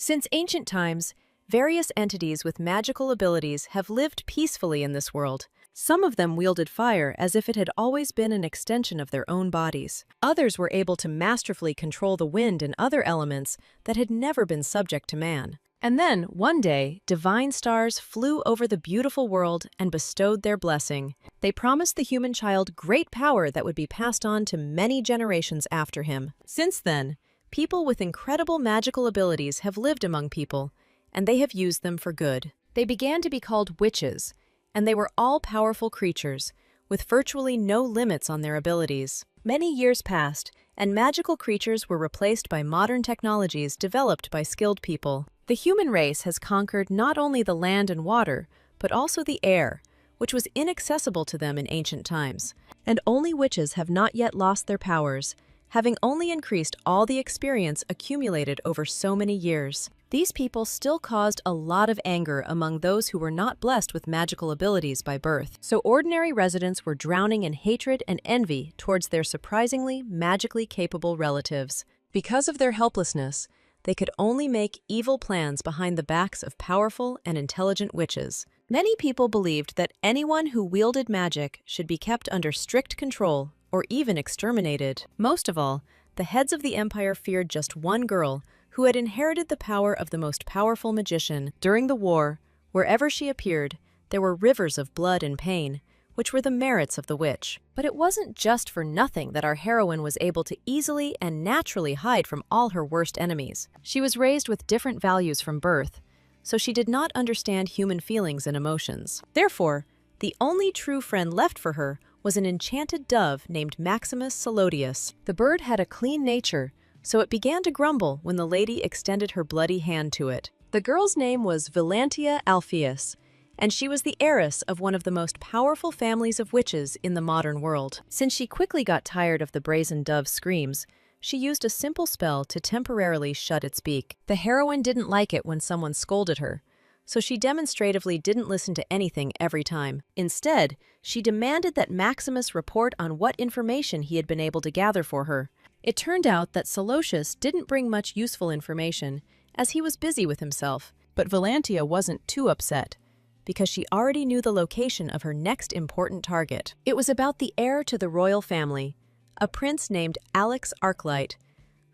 Since ancient times, various entities with magical abilities have lived peacefully in this world. Some of them wielded fire as if it had always been an extension of their own bodies. Others were able to masterfully control the wind and other elements that had never been subject to man. And then, one day, divine stars flew over the beautiful world and bestowed their blessing. They promised the human child great power that would be passed on to many generations after him. Since then, people with incredible magical abilities have lived among people, and they have used them for good. They began to be called witches, and they were all-powerful creatures, with virtually no limits on their abilities. Many years passed, and magical creatures were replaced by modern technologies developed by skilled people. The human race has conquered not only the land and water, but also the air, which was inaccessible to them in ancient times. And only witches have not yet lost their powers, having only increased all the experience accumulated over so many years. These people still caused a lot of anger among those who were not blessed with magical abilities by birth. So ordinary residents were drowning in hatred and envy towards their surprisingly magically capable relatives. Because of their helplessness, they could only make evil plans behind the backs of powerful and intelligent witches. Many people believed that anyone who wielded magic should be kept under strict control or even exterminated. Most of all, the heads of the empire feared just one girl who had inherited the power of the most powerful magician. During the war, wherever she appeared, there were rivers of blood and pain, which were the merits of the witch. But it wasn't just for nothing that our heroine was able to easily and naturally hide from all her worst enemies. She was raised with different values from birth, so she did not understand human feelings and emotions. Therefore, the only true friend left for her was an enchanted dove named Maximus Solodius. The bird had a clean nature, so it began to grumble when the lady extended her bloody hand to it. The girl's name was Valentia Alpheus, and she was the heiress of one of the most powerful families of witches in the modern world. Since she quickly got tired of the brazen dove's screams, she used a simple spell to temporarily shut its beak. The heroine didn't like it when someone scolded her, so she demonstratively didn't listen to anything every time. Instead, she demanded that Maximus report on what information he had been able to gather for her. It turned out that Solodius didn't bring much useful information, as he was busy with himself. But Valentia wasn't too upset, because she already knew the location of her next important target. It was about the heir to the royal family, a prince named Alex Arclight,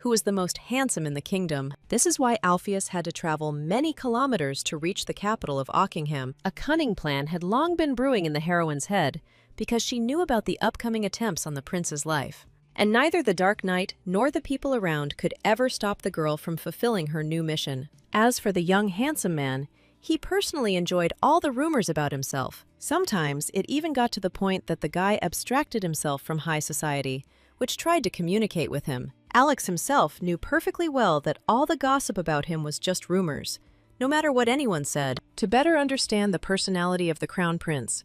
who was the most handsome in the kingdom. This is why Alpheus had to travel many kilometers to reach the capital of Ockingham. A cunning plan had long been brewing in the heroine's head, because she knew about the upcoming attempts on the prince's life. And neither the Dark Knight nor the people around could ever stop the girl from fulfilling her new mission. As for the young handsome man, he personally enjoyed all the rumors about himself. Sometimes it even got to the point that the guy abstracted himself from high society, which tried to communicate with him. Alex himself knew perfectly well that all the gossip about him was just rumors, no matter what anyone said. To better understand the personality of the Crown Prince,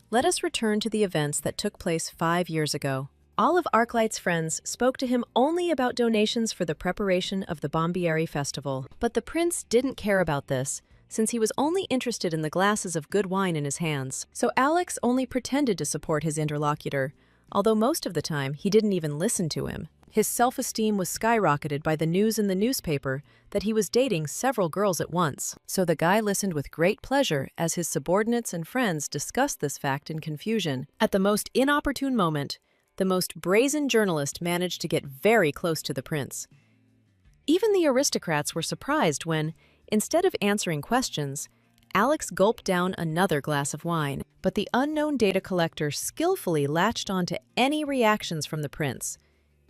let us return to the events that took place 5 years ago. All of Arclight's friends spoke to him only about donations for the preparation of the Bombieri festival. But the prince didn't care about this, since he was only interested in the glasses of good wine in his hands. So Alex only pretended to support his interlocutor, although most of the time he didn't even listen to him. His self-esteem was skyrocketed by the news in the newspaper that he was dating several girls at once. So the guy listened with great pleasure as his subordinates and friends discussed this fact in confusion. At the most inopportune moment, the most brazen journalist managed to get very close to the prince. Even the aristocrats were surprised when, instead of answering questions, Alex gulped down another glass of wine. But the unknown data collector skillfully latched onto any reactions from the prince,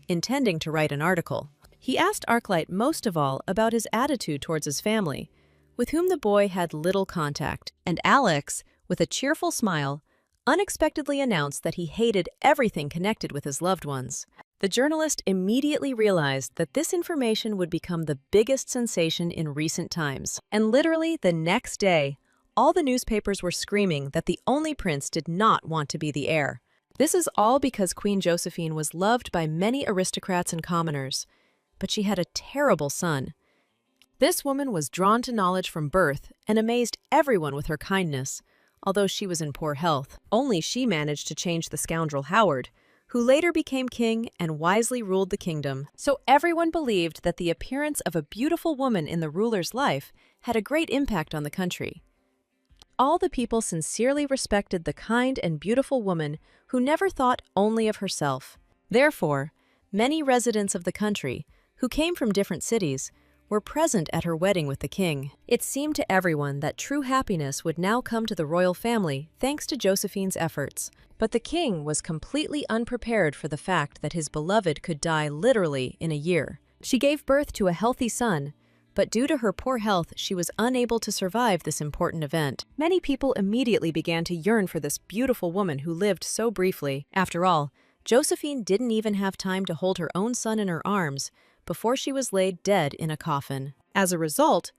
intending to write an article. He asked Arclight most of all about his attitude towards his family, with whom the boy had little contact. And Alex, with a cheerful smile, unexpectedly announced that he hated everything connected with his loved ones. The journalist immediately realized that this information would become the biggest sensation in recent times. And literally the next day, all the newspapers were screaming that the only prince did not want to be the heir. This is all because Queen Josephine was loved by many aristocrats and commoners, but she had a terrible son. This woman was drawn to knowledge from birth and amazed everyone with her kindness, although she was in poor health. Only she managed to change the scoundrel Howard, who later became king and wisely ruled the kingdom. So everyone believed that the appearance of a beautiful woman in the ruler's life had a great impact on the country. All the people sincerely respected the kind and beautiful woman who never thought only of herself. Therefore, many residents of the country, who came from different cities, were present at her wedding with the king. It seemed to everyone that true happiness would now come to the royal family thanks to Josephine's efforts. But the king was completely unprepared for the fact that his beloved could die literally in a year. She gave birth to a healthy son, but due to her poor health, she was unable to survive this important event. Many people immediately began to yearn for this beautiful woman who lived so briefly. After all, Josephine didn't even have time to hold her own son in her arms before she was laid dead in a coffin. As a result,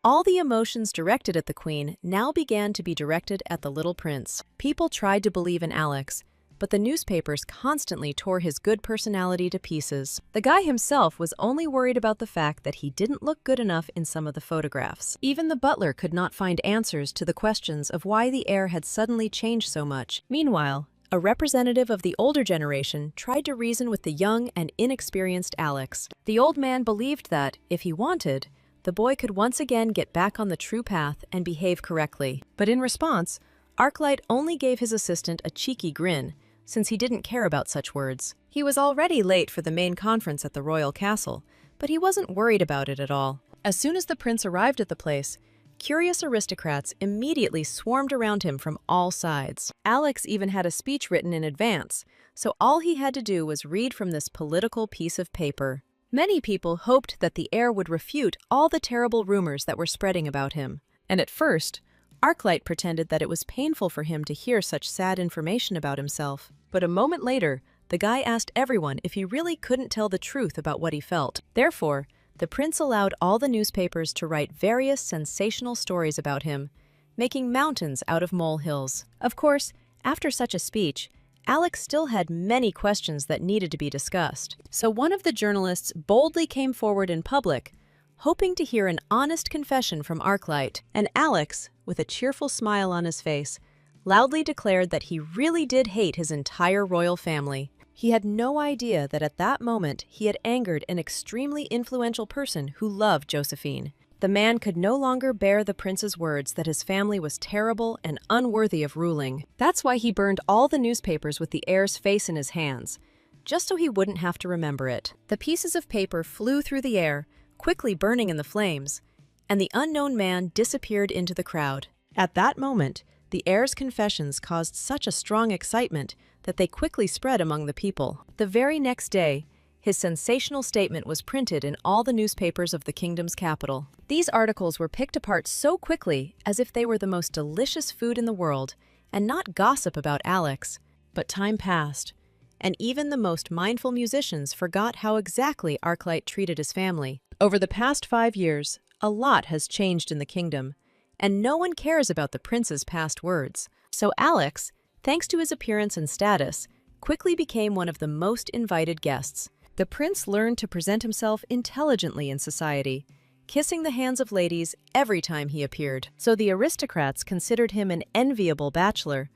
all the emotions directed at the queen now began to be directed at the little prince. People tried to believe in Alex, but the newspapers constantly tore his good personality to pieces. The guy himself was only worried about the fact that he didn't look good enough in some of the photographs. Even the butler could not find answers to the questions of why the heir had suddenly changed so much. Meanwhile, a representative of the older generation tried to reason with the young and inexperienced Alex. The old man believed that, if he wanted, the boy could once again get back on the true path and behave correctly. But in response, Arclight only gave his assistant a cheeky grin, since he didn't care about such words. He was already late for the main conference at the royal castle, but he wasn't worried about it at all. As soon as the prince arrived at the place, curious aristocrats immediately swarmed around him from all sides. Alex even had a speech written in advance, so all he had to do was read from this political piece of paper. Many people hoped that the heir would refute all the terrible rumors that were spreading about him. And at first, Arclight pretended that it was painful for him to hear such sad information about himself. But a moment later, the guy asked everyone if he really couldn't tell the truth about what he felt. Therefore, the prince allowed all the newspapers to write various sensational stories about him, making mountains out of molehills. Of course, after such a speech, Alex still had many questions that needed to be discussed. So one of the journalists boldly came forward in public, hoping to hear an honest confession from Arclight. And Alex, with a cheerful smile on his face, loudly declared that he really did hate his entire royal family. He had no idea that at that moment he had angered an extremely influential person who loved Josephine. The man could no longer bear the prince's words that his family was terrible and unworthy of ruling. That's why he burned all the newspapers with the heir's face in his hands, just so he wouldn't have to remember it. The pieces of paper flew through the air, quickly burning in the flames, and the unknown man disappeared into the crowd. At that moment, the heir's confessions caused such a strong excitement that they quickly spread among the people. The very next day, his sensational statement was printed in all the newspapers of the kingdom's capital. These articles were picked apart so quickly as if they were the most delicious food in the world, and not gossip about Alex. But time passed, and even the most mindful musicians forgot how exactly Arclight treated his family. Over the past 5 years, a lot has changed in the kingdom, and no one cares about the prince's past words. So Alex, thanks to his appearance and status, quickly became one of the most invited guests. The prince learned to present himself intelligently in society, kissing the hands of ladies every time he appeared. So the aristocrats considered him an enviable bachelor,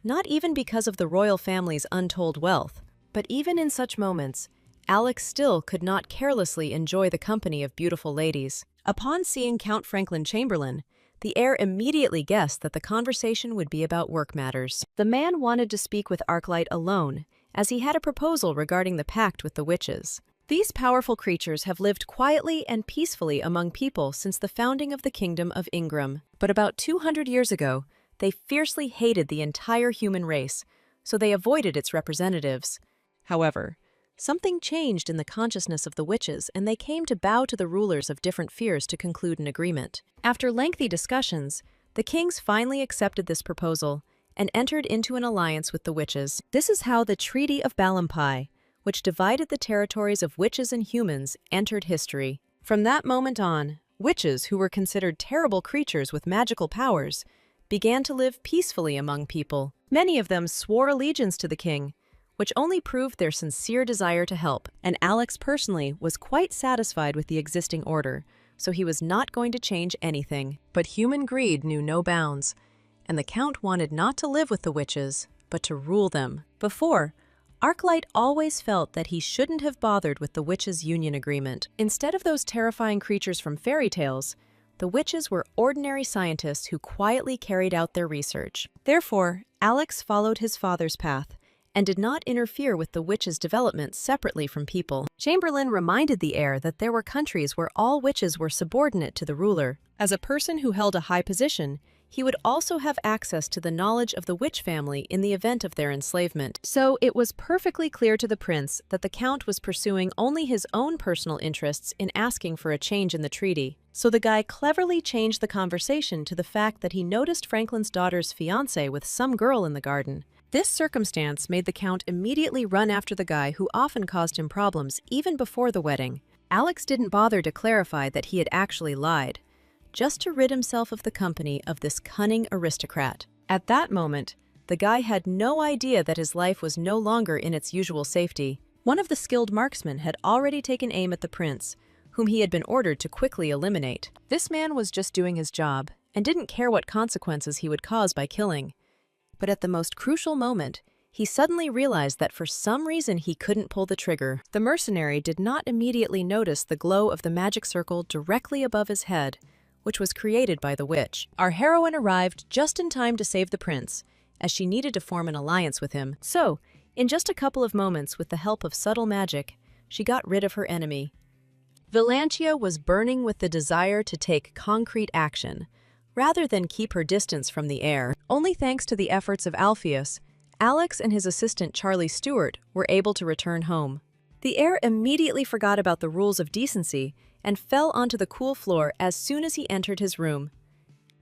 not even because of the royal family's untold wealth. But even in such moments, Alex still could not carelessly enjoy the company of beautiful ladies. Upon seeing Count Franklin Chamberlain, the heir immediately guessed that the conversation would be about work matters. The man wanted to speak with Arclight alone, as he had a proposal regarding the pact with the witches. These powerful creatures have lived quietly and peacefully among people since the founding of the Kingdom of Ingram. But about 200 years ago, they fiercely hated the entire human race, so they avoided its representatives. However, something changed in the consciousness of the witches, and they came to bow to the rulers of different spheres to conclude an agreement. After lengthy discussions, the kings finally accepted this proposal and entered into an alliance with the witches. This is how the Treaty of Balampai, which divided the territories of witches and humans, entered history. From that moment on, witches, who were considered terrible creatures with magical powers, began to live peacefully among people. Many of them swore allegiance to the king, which only proved their sincere desire to help. And Alex personally was quite satisfied with the existing order, so he was not going to change anything. But human greed knew no bounds, and the count wanted not to live with the witches, but to rule them. Before, Arclight always felt that he shouldn't have bothered with the witches' union agreement. Instead of those terrifying creatures from fairy tales, the witches were ordinary scientists who quietly carried out their research. Therefore, Alex followed his father's path and did not interfere with the witches' development separately from people. Chamberlain reminded the heir that there were countries where all witches were subordinate to the ruler. As a person who held a high position, he would also have access to the knowledge of the witch family in the event of their enslavement. So it was perfectly clear to the prince that the count was pursuing only his own personal interests in asking for a change in the treaty. So the guy cleverly changed the conversation to the fact that he noticed Franklin's daughter's fiancé with some girl in the garden. This circumstance made the count immediately run after the guy who often caused him problems even before the wedding. Alex didn't bother to clarify that he had actually lied, just to rid himself of the company of this cunning aristocrat. At that moment, the guy had no idea that his life was no longer in its usual safety. One of the skilled marksmen had already taken aim at the prince, whom he had been ordered to quickly eliminate. This man was just doing his job and didn't care what consequences he would cause by killing. But at the most crucial moment, he suddenly realized that for some reason he couldn't pull the trigger. The mercenary did not immediately notice the glow of the magic circle directly above his head, which was created by the witch. Our heroine arrived just in time to save the prince, as she needed to form an alliance with him. So, in just a couple of moments, with the help of subtle magic, she got rid of her enemy. Valantia was burning with the desire to take concrete action, rather than keep her distance from the heir. Only thanks to the efforts of Alpheus, Alex and his assistant Charlie Stewart were able to return home. The heir immediately forgot about the rules of decency and fell onto the cool floor as soon as he entered his room.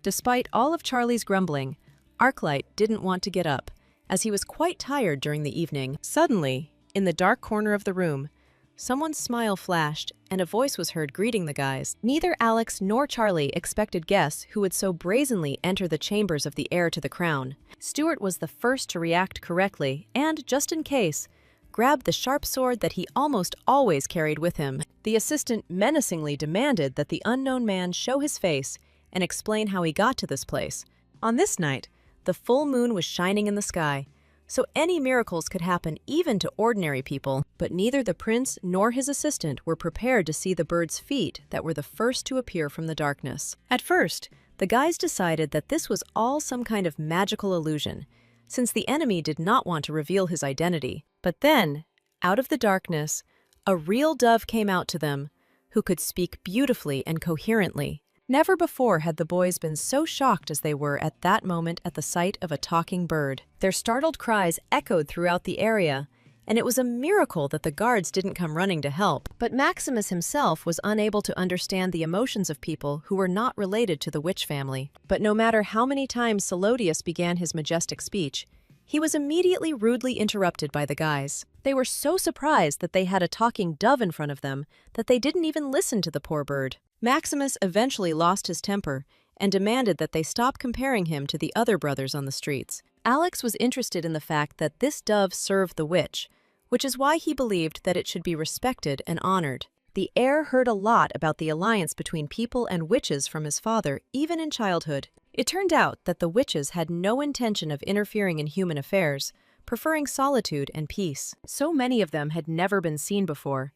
Despite all of Charlie's grumbling, Arclight didn't want to get up, as he was quite tired during the evening. Suddenly, in the dark corner of the room, someone's smile flashed and a voice was heard greeting the guys. Neither Alex nor Charlie expected guests who would so brazenly enter the chambers of the heir to the crown. Stewart was the first to react correctly and, just in case, grabbed the sharp sword that he almost always carried with him. The assistant menacingly demanded that the unknown man show his face and explain how he got to this place. On this night, the full moon was shining in the sky, so any miracles could happen even to ordinary people, but neither the prince nor his assistant were prepared to see the bird's feet that were the first to appear from the darkness. At first, the guys decided that this was all some kind of magical illusion, since the enemy did not want to reveal his identity. But then, out of the darkness, a real dove came out to them, who could speak beautifully and coherently. Never before had the boys been so shocked as they were at that moment at the sight of a talking bird. Their startled cries echoed throughout the area, and it was a miracle that the guards didn't come running to help. But Maximus himself was unable to understand the emotions of people who were not related to the witch family. But no matter how many times Solodius began his majestic speech, he was immediately rudely interrupted by the guys. They were so surprised that they had a talking dove in front of them that they didn't even listen to the poor bird. Maximus eventually lost his temper and demanded that they stop comparing him to the other brothers on the streets. Alex was interested in the fact that this dove served the witch, which is why he believed that it should be respected and honored. The heir heard a lot about the alliance between people and witches from his father, even in childhood. It turned out that the witches had no intention of interfering in human affairs, preferring solitude and peace. So many of them had never been seen before,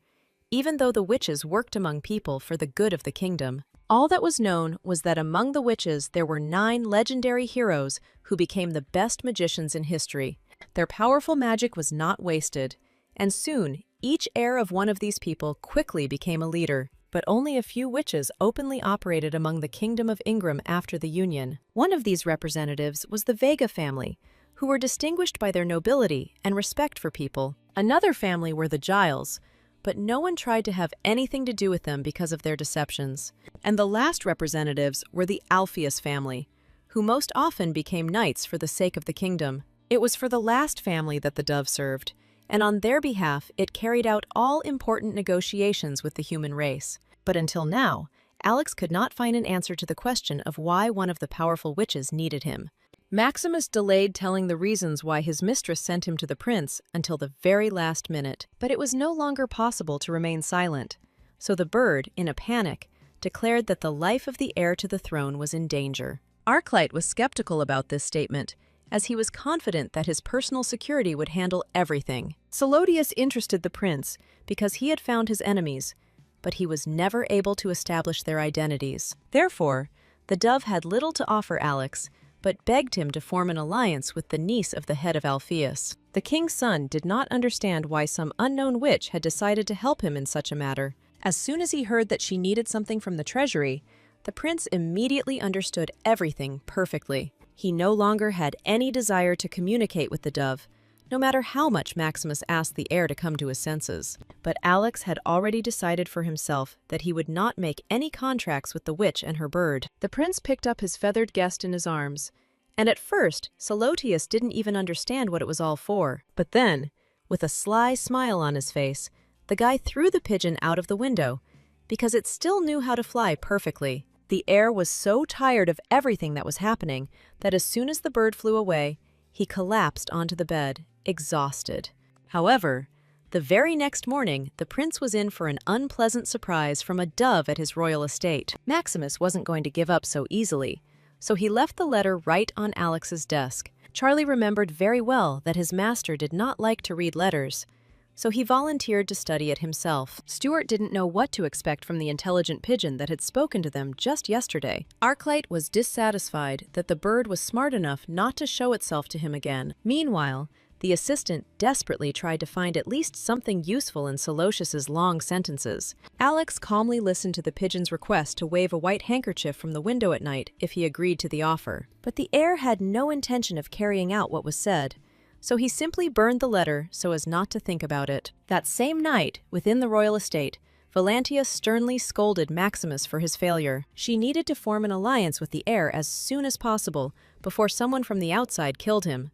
even though the witches worked among people for the good of the kingdom. All that was known was that among the witches there were 9 legendary heroes who became the best magicians in history. Their powerful magic was not wasted, and soon each heir of one of these people quickly became a leader. But only a few witches openly operated among the kingdom of Ingram after the union. One of these representatives was the Vega family, who were distinguished by their nobility and respect for people. Another family were the Giles, but no one tried to have anything to do with them because of their deceptions. And the last representatives were the Alpheus family, who most often became knights for the sake of the kingdom. It was for the last family that the dove served, and on their behalf it carried out all important negotiations with the human race. But until now, Alex could not find an answer to the question of why one of the powerful witches needed him. Maximus delayed telling the reasons why his mistress sent him to the prince until the very last minute. But it was no longer possible to remain silent, so the bird, in a panic, declared that the life of the heir to the throne was in danger. Arclight was skeptical about this statement, as he was confident that his personal security would handle everything. Solodius interested the prince because he had found his enemies, but he was never able to establish their identities. Therefore, the dove had little to offer Alex, but begged him to form an alliance with the niece of the head of Alpheus. The king's son did not understand why some unknown witch had decided to help him in such a matter. As soon as he heard that she needed something from the treasury, the prince immediately understood everything perfectly. He no longer had any desire to communicate with the dove, no matter how much Maximus asked the heir to come to his senses. But Alex had already decided for himself that he would not make any contracts with the witch and her bird. The prince picked up his feathered guest in his arms, and at first Solodius didn't even understand what it was all for. But then, with a sly smile on his face, the guy threw the pigeon out of the window, because it still knew how to fly perfectly. The heir was so tired of everything that was happening that as soon as the bird flew away, he collapsed onto the bed, exhausted. However, the very next morning, the prince was in for an unpleasant surprise from a dove at his royal estate. Maximus wasn't going to give up so easily, so he left the letter right on Alex's desk. Charlie remembered very well that his master did not like to read letters, so he volunteered to study it himself. Stuart didn't know what to expect from the intelligent pigeon that had spoken to them just yesterday. Arclight was dissatisfied that the bird was smart enough not to show itself to him again. Meanwhile, the assistant desperately tried to find at least something useful in Solodius's long sentences. Alex calmly listened to the pigeon's request to wave a white handkerchief from the window at night if he agreed to the offer. But the heir had no intention of carrying out what was said, so he simply burned the letter so as not to think about it. That same night, within the royal estate, Valantia sternly scolded Maximus for his failure. She needed to form an alliance with the heir as soon as possible before someone from the outside killed him.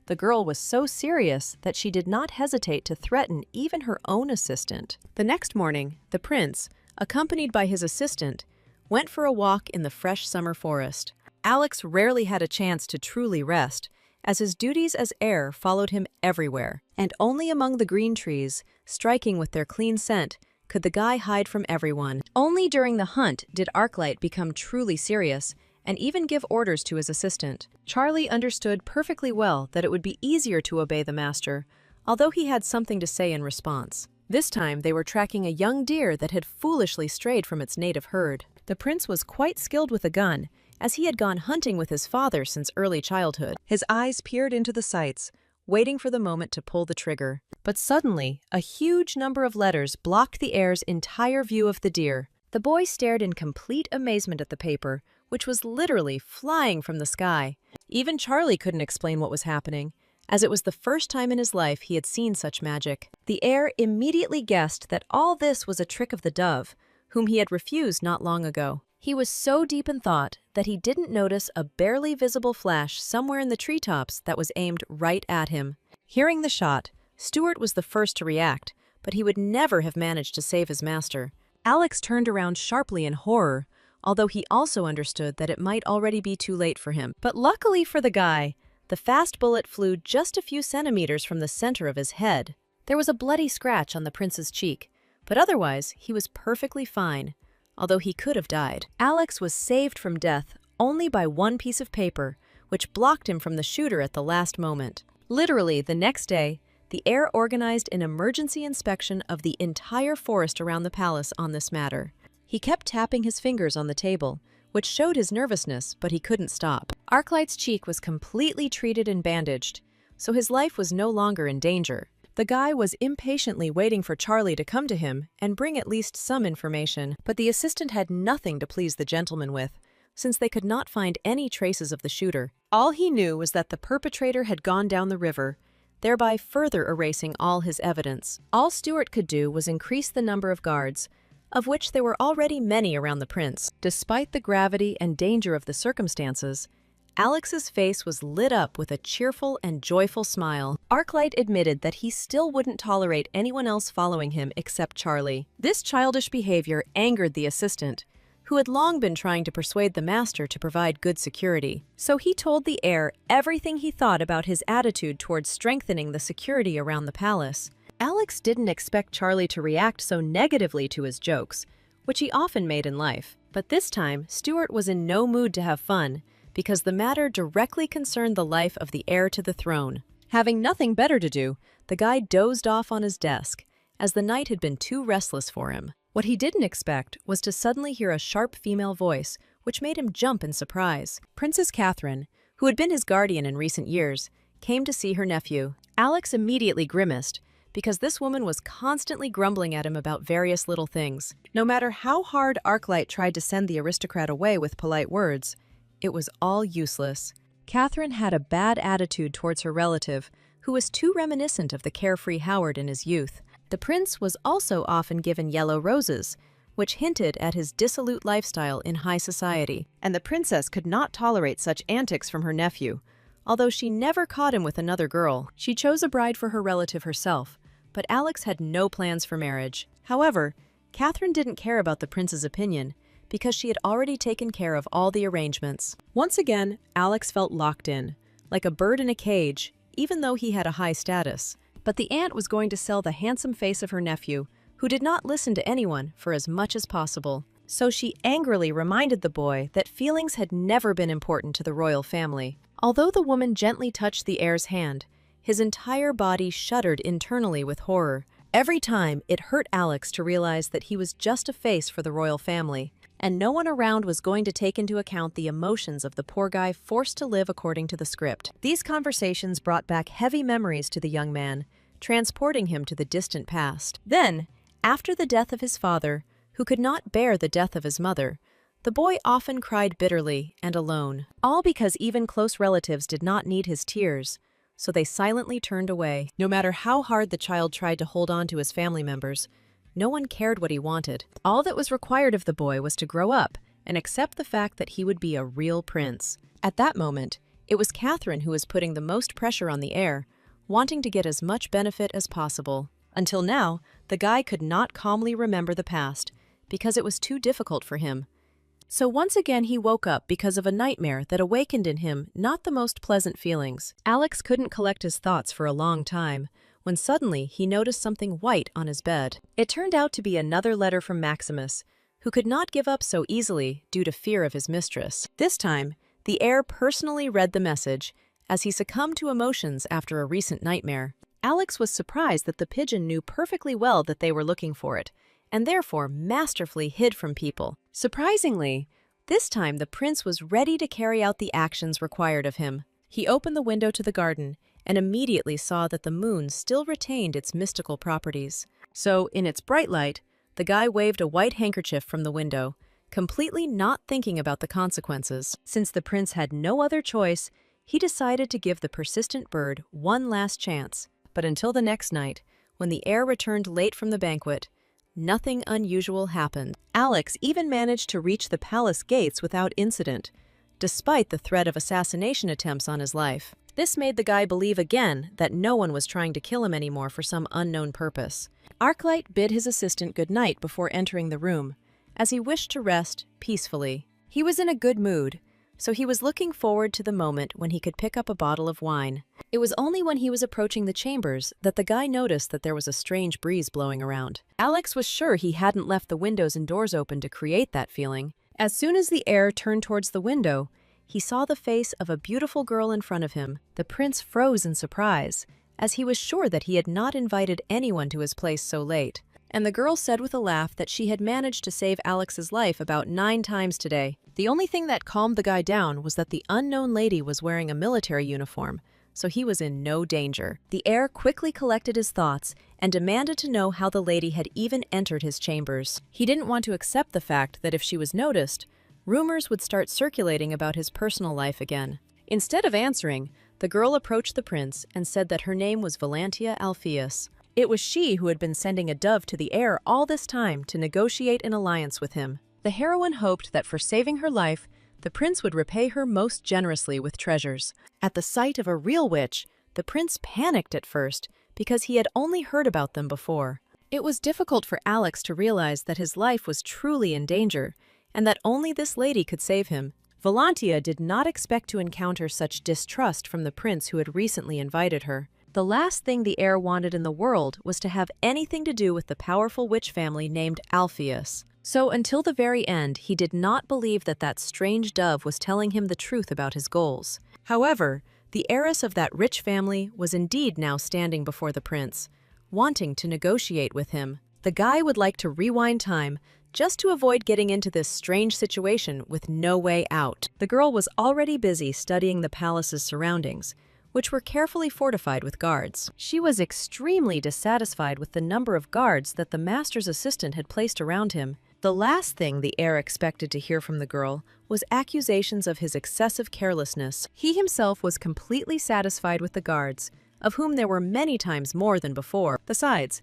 The girl was so serious that she did not hesitate to threaten even her own assistant. The next morning, the prince, accompanied by his assistant, went for a walk in the fresh summer forest. Alex rarely had a chance to truly rest, as his duties as heir followed him everywhere, and only among the green trees, striking with their clean scent, could the guy hide from everyone. Only during the hunt did Arclight become truly serious, and even give orders to his assistant. Charlie understood perfectly well that it would be easier to obey the master, although he had something to say in response. This time they were tracking a young deer that had foolishly strayed from its native herd. The prince was quite skilled with a gun, as he had gone hunting with his father since early childhood. His eyes peered into the sights, waiting for the moment to pull the trigger. But suddenly, a huge number of letters blocked the heir's entire view of the deer. The boy stared in complete amazement at the paper, which was literally flying from the sky. Even Charlie couldn't explain what was happening, as it was the first time in his life he had seen such magic. The heir immediately guessed that all this was a trick of the dove, whom he had refused not long ago. He was so deep in thought that he didn't notice a barely visible flash somewhere in the treetops that was aimed right at him. Hearing the shot, Stuart was the first to react, but he would never have managed to save his master. Alex turned around sharply in horror, although he also understood that it might already be too late for him. But luckily for the guy, the fast bullet flew just a few centimeters from the center of his head. There was a bloody scratch on the prince's cheek, but otherwise he was perfectly fine, although he could have died. Alex was saved from death only by one piece of paper, which blocked him from the shooter at the last moment. Literally, the next day, the heir organized an emergency inspection of the entire forest around the palace on this matter. He kept tapping his fingers on the table, which showed his nervousness, but he couldn't stop. Arclight's cheek was completely treated and bandaged, so his life was no longer in danger. The guy was impatiently waiting for Charlie to come to him and bring at least some information, but the assistant had nothing to please the gentleman with, since they could not find any traces of the shooter. All he knew was that the perpetrator had gone down the river, thereby further erasing all his evidence. All Stuart could do was increase the number of guards, of which there were already many around the prince. Despite the gravity and danger of the circumstances, Alex's face was lit up with a cheerful and joyful smile. Arclight admitted that he still wouldn't tolerate anyone else following him except Charlie. This childish behavior angered the assistant, who had long been trying to persuade the master to provide good security. So he told the heir everything he thought about his attitude towards strengthening the security around the palace. Alex didn't expect Charlie to react so negatively to his jokes, which he often made in life. But this time, Stuart was in no mood to have fun, because the matter directly concerned the life of the heir to the throne. Having nothing better to do, the guy dozed off on his desk, as the night had been too restless for him. What he didn't expect was to suddenly hear a sharp female voice, which made him jump in surprise. Princess Catherine, who had been his guardian in recent years, came to see her nephew. Alex immediately grimaced, because this woman was constantly grumbling at him about various little things. No matter how hard Arclight tried to send the aristocrat away with polite words, it was all useless. Catherine had a bad attitude towards her relative, who was too reminiscent of the carefree Howard in his youth. The prince was also often given yellow roses, which hinted at his dissolute lifestyle in high society, and the princess could not tolerate such antics from her nephew. Although she never caught him with another girl, she chose a bride for her relative herself, but Alex had no plans for marriage. However, Catherine didn't care about the prince's opinion, because she had already taken care of all the arrangements. Once again, Alex felt locked in, like a bird in a cage, even though he had a high status. But the aunt was going to sell the handsome face of her nephew, who did not listen to anyone, for as much as possible. So she angrily reminded the boy that feelings had never been important to the royal family. Although the woman gently touched the heir's hand, his entire body shuddered internally with horror. Every time, it hurt Alex to realize that he was just a face for the royal family, and no one around was going to take into account the emotions of the poor guy forced to live according to the script. These conversations brought back heavy memories to the young man, transporting him to the distant past. Then, after the death of his father, who could not bear the death of his mother, the boy often cried bitterly and alone, all because even close relatives did not need his tears, so they silently turned away. No matter how hard the child tried to hold on to his family members, no one cared what he wanted. All that was required of the boy was to grow up and accept the fact that he would be a real prince. At that moment, it was Catherine who was putting the most pressure on the heir, wanting to get as much benefit as possible. Until now, the guy could not calmly remember the past, because it was too difficult for him. So once again he woke up because of a nightmare that awakened in him not the most pleasant feelings. Alex couldn't collect his thoughts for a long time, when suddenly he noticed something white on his bed. It turned out to be another letter from Maximus, who could not give up so easily due to fear of his mistress. This time, the heir personally read the message, as he succumbed to emotions after a recent nightmare. Alex was surprised that the pigeon knew perfectly well that they were looking for it, and therefore masterfully hid from people. Surprisingly, this time the prince was ready to carry out the actions required of him. He opened the window to the garden and immediately saw that the moon still retained its mystical properties. So, in its bright light, the guy waved a white handkerchief from the window, completely not thinking about the consequences. Since the prince had no other choice, he decided to give the persistent bird one last chance. But until the next night, when the heir returned late from the banquet, nothing unusual happened. Alex even managed to reach the palace gates without incident, despite the threat of assassination attempts on his life. This made the guy believe again that no one was trying to kill him anymore for some unknown purpose. Arclight bid his assistant good night before entering the room, as he wished to rest peacefully. He was in a good mood, so he was looking forward to the moment when he could pick up a bottle of wine. It was only when he was approaching the chambers that the guy noticed that there was a strange breeze blowing around. Alex was sure he hadn't left the windows and doors open to create that feeling. As soon as the heir turned towards the window, he saw the face of a beautiful girl in front of him. The prince froze in surprise, as he was sure that he had not invited anyone to his place so late. And the girl said with a laugh that she had managed to save Alex's life about 9 times today. The only thing that calmed the guy down was that the unknown lady was wearing a military uniform, so he was in no danger. The heir quickly collected his thoughts and demanded to know how the lady had even entered his chambers. He didn't want to accept the fact that if she was noticed, rumors would start circulating about his personal life again. Instead of answering, the girl approached the prince and said that her name was Valantia Alpheus. It was she who had been sending a dove to the heir all this time to negotiate an alliance with him. The heroine hoped that for saving her life, the prince would repay her most generously with treasures. At the sight of a real witch, the prince panicked at first because he had only heard about them before. It was difficult for Alex to realize that his life was truly in danger, and that only this lady could save him. Valantia did not expect to encounter such distrust from the prince who had recently invited her. The last thing the heir wanted in the world was to have anything to do with the powerful witch family named Alpheus. So until the very end, he did not believe that that strange dove was telling him the truth about his goals. However, the heiress of that rich family was indeed now standing before the prince, wanting to negotiate with him. The guy would like to rewind time just to avoid getting into this strange situation with no way out. The girl was already busy studying the palace's surroundings, which were carefully fortified with guards. She was extremely dissatisfied with the number of guards that the master's assistant had placed around him. The last thing the heir expected to hear from the girl was accusations of his excessive carelessness. He himself was completely satisfied with the guards, of whom there were many times more than before. Besides,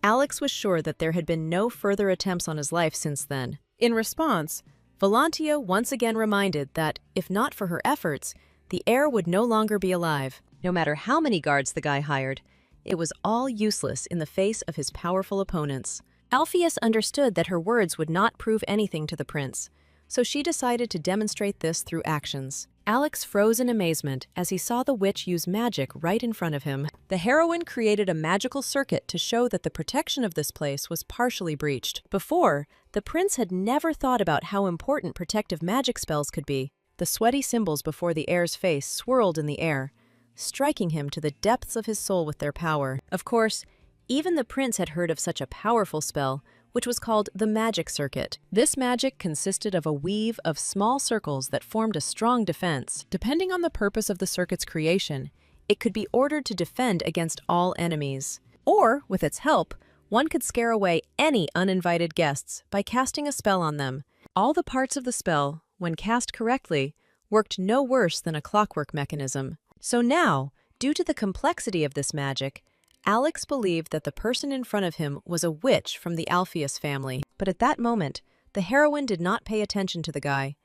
Alex was sure that there had been no further attempts on his life since then. In response, Valantia once again reminded that, if not for her efforts, the heir would no longer be alive. No matter how many guards the guy hired, it was all useless in the face of his powerful opponents. Alpheus understood that her words would not prove anything to the prince, so she decided to demonstrate this through actions. Alex froze in amazement as he saw the witch use magic right in front of him. The heroine created a magical circuit to show that the protection of this place was partially breached. Before, the prince had never thought about how important protective magic spells could be. The sweaty symbols before the heir's face swirled in the air, striking him to the depths of his soul with their power. Of course, even the prince had heard of such a powerful spell, which was called the magic circuit. This magic consisted of a weave of small circles that formed a strong defense. Depending on the purpose of the circuit's creation, it could be ordered to defend against all enemies. Or, with its help, one could scare away any uninvited guests by casting a spell on them. All the parts of the spell, when cast correctly, worked no worse than a clockwork mechanism. So now, due to the complexity of this magic, Alex believed that the person in front of him was a witch from the Alpheus family. But at that moment, the heroine did not pay attention to the guy,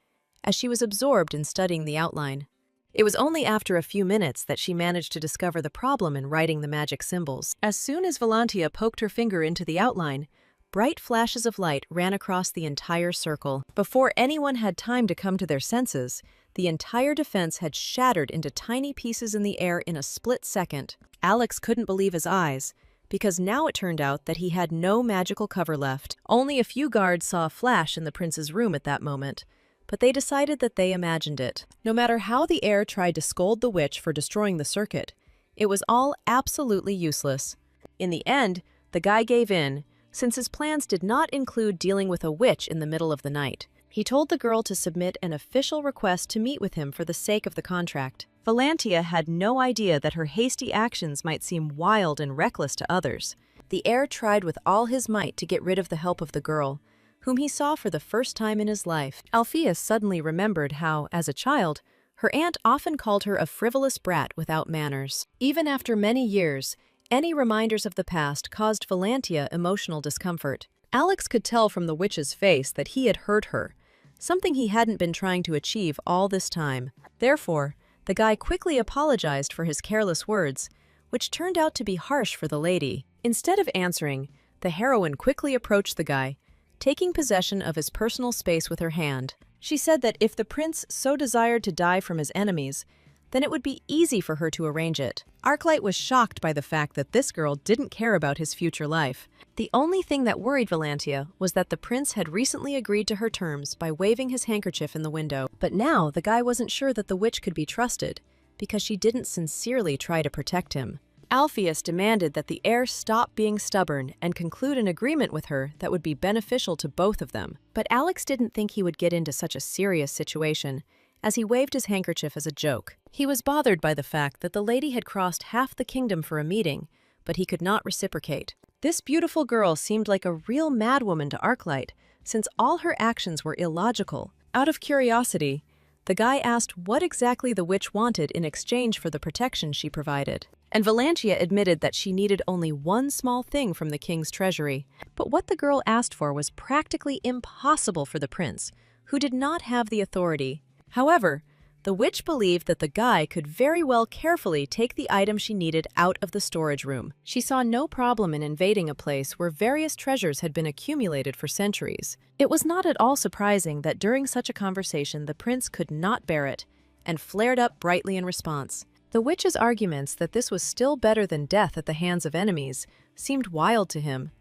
as she was absorbed in studying the outline. It was only after a few minutes that she managed to discover the problem in writing the magic symbols. As soon as Valantia poked her finger into the outline, bright flashes of light ran across the entire circle. Before anyone had time to come to their senses, the entire defense had shattered into tiny pieces in the air in a split second. Alex couldn't believe his eyes, because now it turned out that he had no magical cover left. Only a few guards saw a flash in the prince's room at that moment, but they decided that they imagined it. No matter how the heir tried to scold the witch for destroying the circuit, it was all absolutely useless. In the end, the guy gave in, since his plans did not include dealing with a witch in the middle of the night. He told the girl to submit an official request to meet with him for the sake of the contract. Valantia had no idea that her hasty actions might seem wild and reckless to others. The heir tried with all his might to get rid of the help of the girl, whom he saw for the first time in his life. Alpheus suddenly remembered how, as a child, her aunt often called her a frivolous brat without manners. Even after many years, any reminders of the past caused Valantia emotional discomfort. Alex could tell from the witch's face that he had hurt her, something he hadn't been trying to achieve all this time. Therefore, the guy quickly apologized for his careless words, which turned out to be harsh for the lady. Instead of answering, the heroine quickly approached the guy, taking possession of his personal space with her hand. She said that if the prince so desired to die from his enemies, then it would be easy for her to arrange it. Arclight was shocked by the fact that this girl didn't care about his future life. The only thing that worried Valantia was that the prince had recently agreed to her terms by waving his handkerchief in the window. But now the guy wasn't sure that the witch could be trusted, because she didn't sincerely try to protect him. Alpheus demanded that the heir stop being stubborn and conclude an agreement with her that would be beneficial to both of them. But Alex didn't think he would get into such a serious situation, as he waved his handkerchief as a joke. He was bothered by the fact that the lady had crossed half the kingdom for a meeting, but he could not reciprocate. This beautiful girl seemed like a real madwoman to Arclight, since all her actions were illogical. Out of curiosity, the guy asked what exactly the witch wanted in exchange for the protection she provided. And Valantia admitted that she needed only one small thing from the king's treasury. But what the girl asked for was practically impossible for the prince, who did not have the authority. However, the witch believed that the guy could very well carefully take the item she needed out of the storage room. She saw no problem in invading a place where various treasures had been accumulated for centuries. It was not at all surprising that during such a conversation the prince could not bear it, and flared up brightly in response. The witch's arguments that this was still better than death at the hands of enemies seemed wild to him.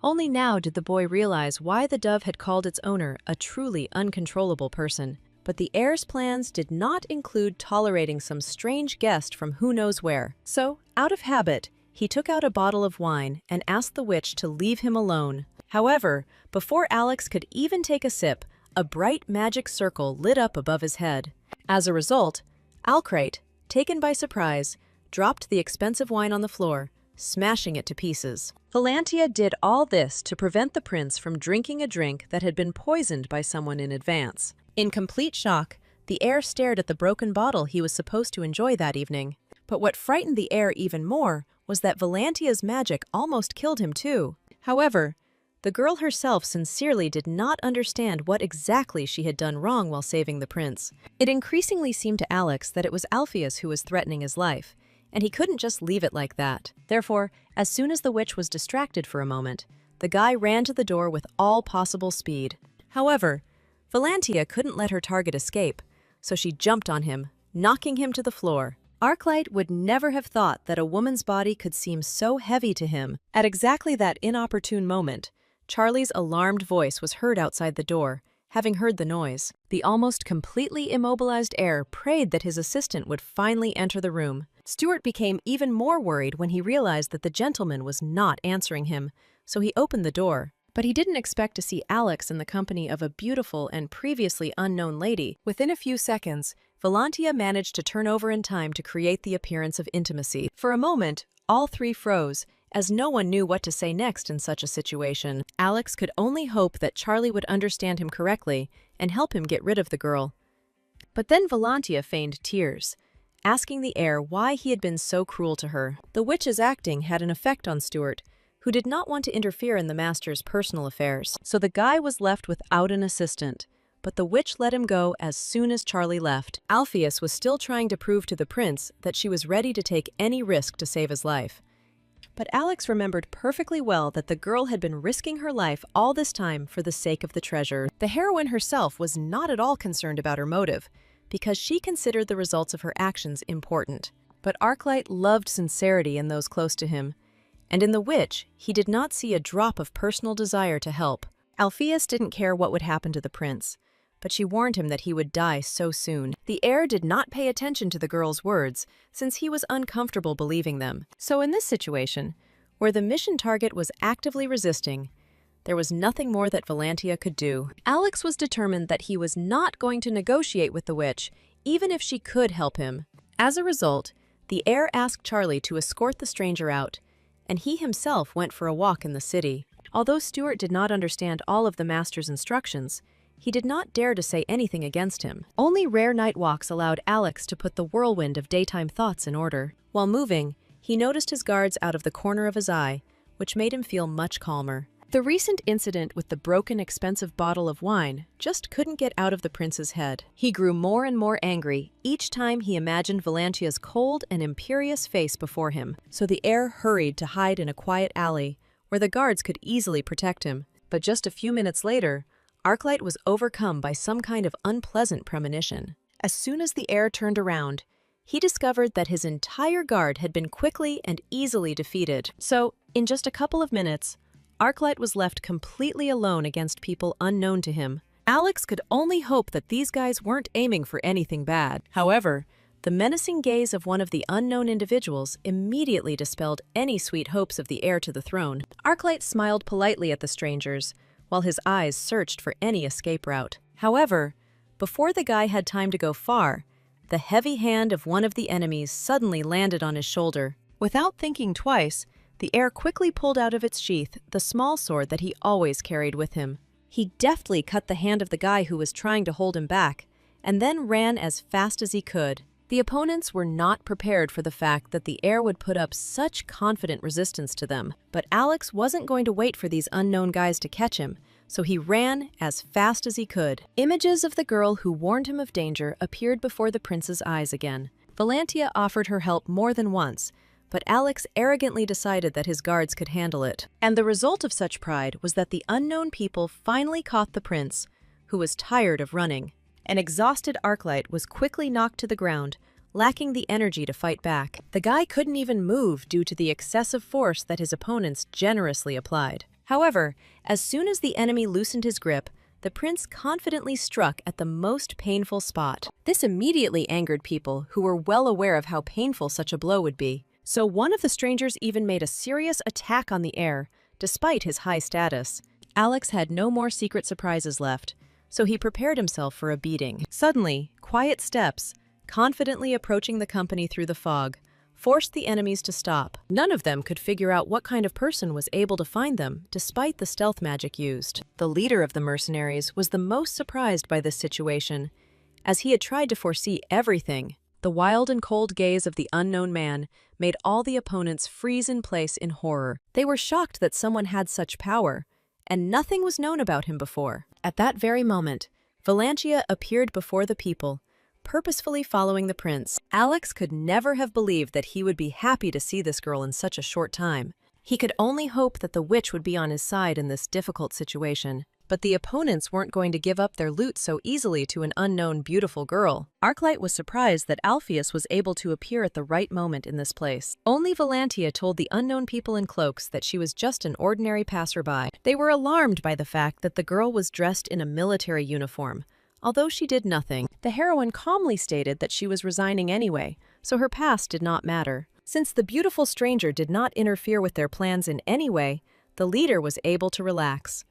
Only now did the boy realize why the dove had called its owner a truly uncontrollable person. But the heir's plans did not include tolerating some strange guest from who knows where. So, out of habit, he took out a bottle of wine and asked the witch to leave him alone. However, before Alex could even take a sip, a bright magic circle lit up above his head. As a result, Alcrate, taken by surprise, dropped the expensive wine on the floor, smashing it to pieces. Valantia did all this to prevent the prince from drinking a drink that had been poisoned by someone in advance. In complete shock, the heir stared at the broken bottle he was supposed to enjoy that evening. But what frightened the heir even more was that Valantia's magic almost killed him too. However, the girl herself sincerely did not understand what exactly she had done wrong while saving the prince. It increasingly seemed to Alex that it was Alpheus who was threatening his life, and he couldn't just leave it like that. Therefore, as soon as the witch was distracted for a moment, the guy ran to the door with all possible speed. However, Valantia couldn't let her target escape, so she jumped on him, knocking him to the floor. Arclight would never have thought that a woman's body could seem so heavy to him. At exactly that inopportune moment, Charlie's alarmed voice was heard outside the door. Having heard the noise, the almost completely immobilized heir prayed that his assistant would finally enter the room. Stuart became even more worried when he realized that the gentleman was not answering him, so he opened the door. But he didn't expect to see Alex in the company of a beautiful and previously unknown lady. Within a few seconds, Valantia managed to turn over in time to create the appearance of intimacy. For a moment, all three froze, as no one knew what to say next in such a situation. Alex could only hope that Charlie would understand him correctly and help him get rid of the girl. But then Valantia feigned tears, asking the heir why he had been so cruel to her. The witch's acting had an effect on Stuart, who did not want to interfere in the master's personal affairs. So the guy was left without an assistant, but the witch let him go as soon as Charlie left. Alpheus was still trying to prove to the prince that she was ready to take any risk to save his life. But Alex remembered perfectly well that the girl had been risking her life all this time for the sake of the treasure. The heroine herself was not at all concerned about her motive, because she considered the results of her actions important. But Arclight loved sincerity in those close to him, and in the witch, he did not see a drop of personal desire to help. Alpheus didn't care what would happen to the prince, but she warned him that he would die so soon. The heir did not pay attention to the girl's words, since he was uncomfortable believing them. So in this situation, where the mission target was actively resisting, there was nothing more that Valantia could do. Alex was determined that he was not going to negotiate with the witch, even if she could help him. As a result, the heir asked Charlie to escort the stranger out, and he himself went for a walk in the city. Although Stuart did not understand all of the master's instructions, he did not dare to say anything against him. Only rare night walks allowed Alex to put the whirlwind of daytime thoughts in order. While moving, he noticed his guards out of the corner of his eye, which made him feel much calmer. The recent incident with the broken, expensive bottle of wine just couldn't get out of the prince's head. He grew more and more angry each time he imagined Valantia's cold and imperious face before him, so the heir hurried to hide in a quiet alley where the guards could easily protect him. But just a few minutes later, Arclight was overcome by some kind of unpleasant premonition. As soon as the heir turned around, he discovered that his entire guard had been quickly and easily defeated. So, in just a couple of minutes, Arclight was left completely alone against people unknown to him. Alex could only hope that these guys weren't aiming for anything bad. However, the menacing gaze of one of the unknown individuals immediately dispelled any sweet hopes of the heir to the throne. Arclight smiled politely at the strangers, while his eyes searched for any escape route. However, before the guy had time to go far, the heavy hand of one of the enemies suddenly landed on his shoulder. Without thinking twice, the heir quickly pulled out of its sheath the small sword that he always carried with him. He deftly cut the hand of the guy who was trying to hold him back, and then ran as fast as he could. The opponents were not prepared for the fact that the heir would put up such confident resistance to them. But Alex wasn't going to wait for these unknown guys to catch him, so he ran as fast as he could. Images of the girl who warned him of danger appeared before the prince's eyes again. Valantia offered her help more than once, but Alex arrogantly decided that his guards could handle it. And the result of such pride was that the unknown people finally caught the prince, who was tired of running. An exhausted Arclight was quickly knocked to the ground, lacking the energy to fight back. The guy couldn't even move due to the excessive force that his opponents generously applied. However, as soon as the enemy loosened his grip, the prince confidently struck at the most painful spot. This immediately angered people who were well aware of how painful such a blow would be. So one of the strangers even made a serious attack on the air, despite his high status. Alex had no more secret surprises left, so he prepared himself for a beating. Suddenly, quiet steps, confidently approaching the company through the fog, forced the enemies to stop. None of them could figure out what kind of person was able to find them, despite the stealth magic used. The leader of the mercenaries was the most surprised by this situation, as he had tried to foresee everything. The wild and cold gaze of the unknown man made all the opponents freeze in place in horror. They were shocked that someone had such power, and nothing was known about him before. At that very moment, Valantia appeared before the people, purposefully following the prince. Alex could never have believed that he would be happy to see this girl in such a short time. He could only hope that the witch would be on his side in this difficult situation. But the opponents weren't going to give up their loot so easily to an unknown beautiful girl. Arclight was surprised that Alpheus was able to appear at the right moment in this place. Only Valantia told the unknown people in cloaks that she was just an ordinary passerby. They were alarmed by the fact that the girl was dressed in a military uniform. Although she did nothing, the heroine calmly stated that she was resigning anyway, so her past did not matter. Since the beautiful stranger did not interfere with their plans in any way, the leader was able to relax.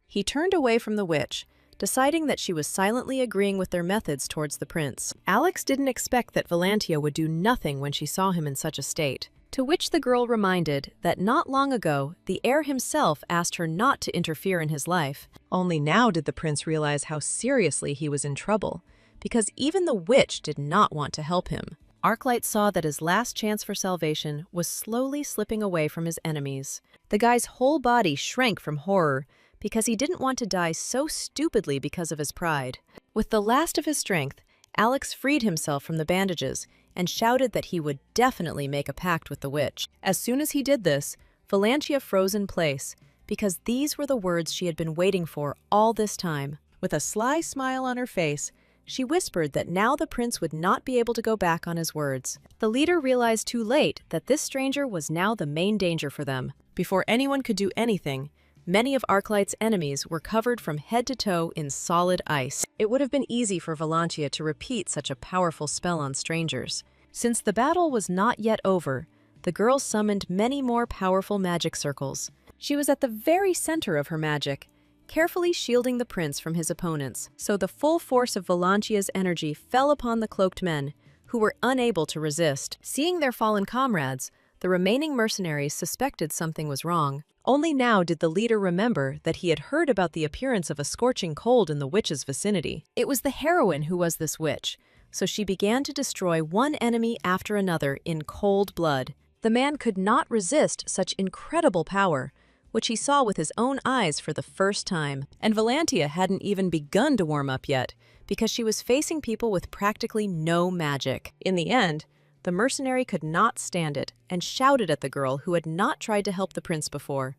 He turned away from the witch, deciding that she was silently agreeing with their methods towards the prince. Alex didn't expect that Valantia would do nothing when she saw him in such a state, to which the girl reminded that not long ago, the heir himself asked her not to interfere in his life. Only now did the prince realize how seriously he was in trouble, because even the witch did not want to help him. Arclight saw that his last chance for salvation was slowly slipping away from his enemies. The guy's whole body shrank from horror, because he didn't want to die so stupidly because of his pride. With the last of his strength, Alex freed himself from the bandages and shouted that he would definitely make a pact with the witch. As soon as he did this, Valantia froze in place, because these were the words she had been waiting for all this time. With a sly smile on her face, she whispered that now the prince would not be able to go back on his words. The leader realized too late that this stranger was now the main danger for them. Before anyone could do anything, many of Arclight's enemies were covered from head to toe in solid ice. It would have been easy for Valantia to repeat such a powerful spell on strangers. Since the battle was not yet over, the girl summoned many more powerful magic circles. She was at the very center of her magic, carefully shielding the prince from his opponents, so the full force of Valantia's energy fell upon the cloaked men, who were unable to resist. Seeing their fallen comrades, the remaining mercenaries suspected something was wrong. Only now did the leader remember that he had heard about the appearance of a scorching cold in the witch's vicinity. It was the heroine who was this witch, so she began to destroy one enemy after another in cold blood. The man could not resist such incredible power, which he saw with his own eyes for the first time. And Valantia hadn't even begun to warm up yet, because she was facing people with practically no magic. In the end, the mercenary could not stand it and shouted at the girl who had not tried to help the prince before.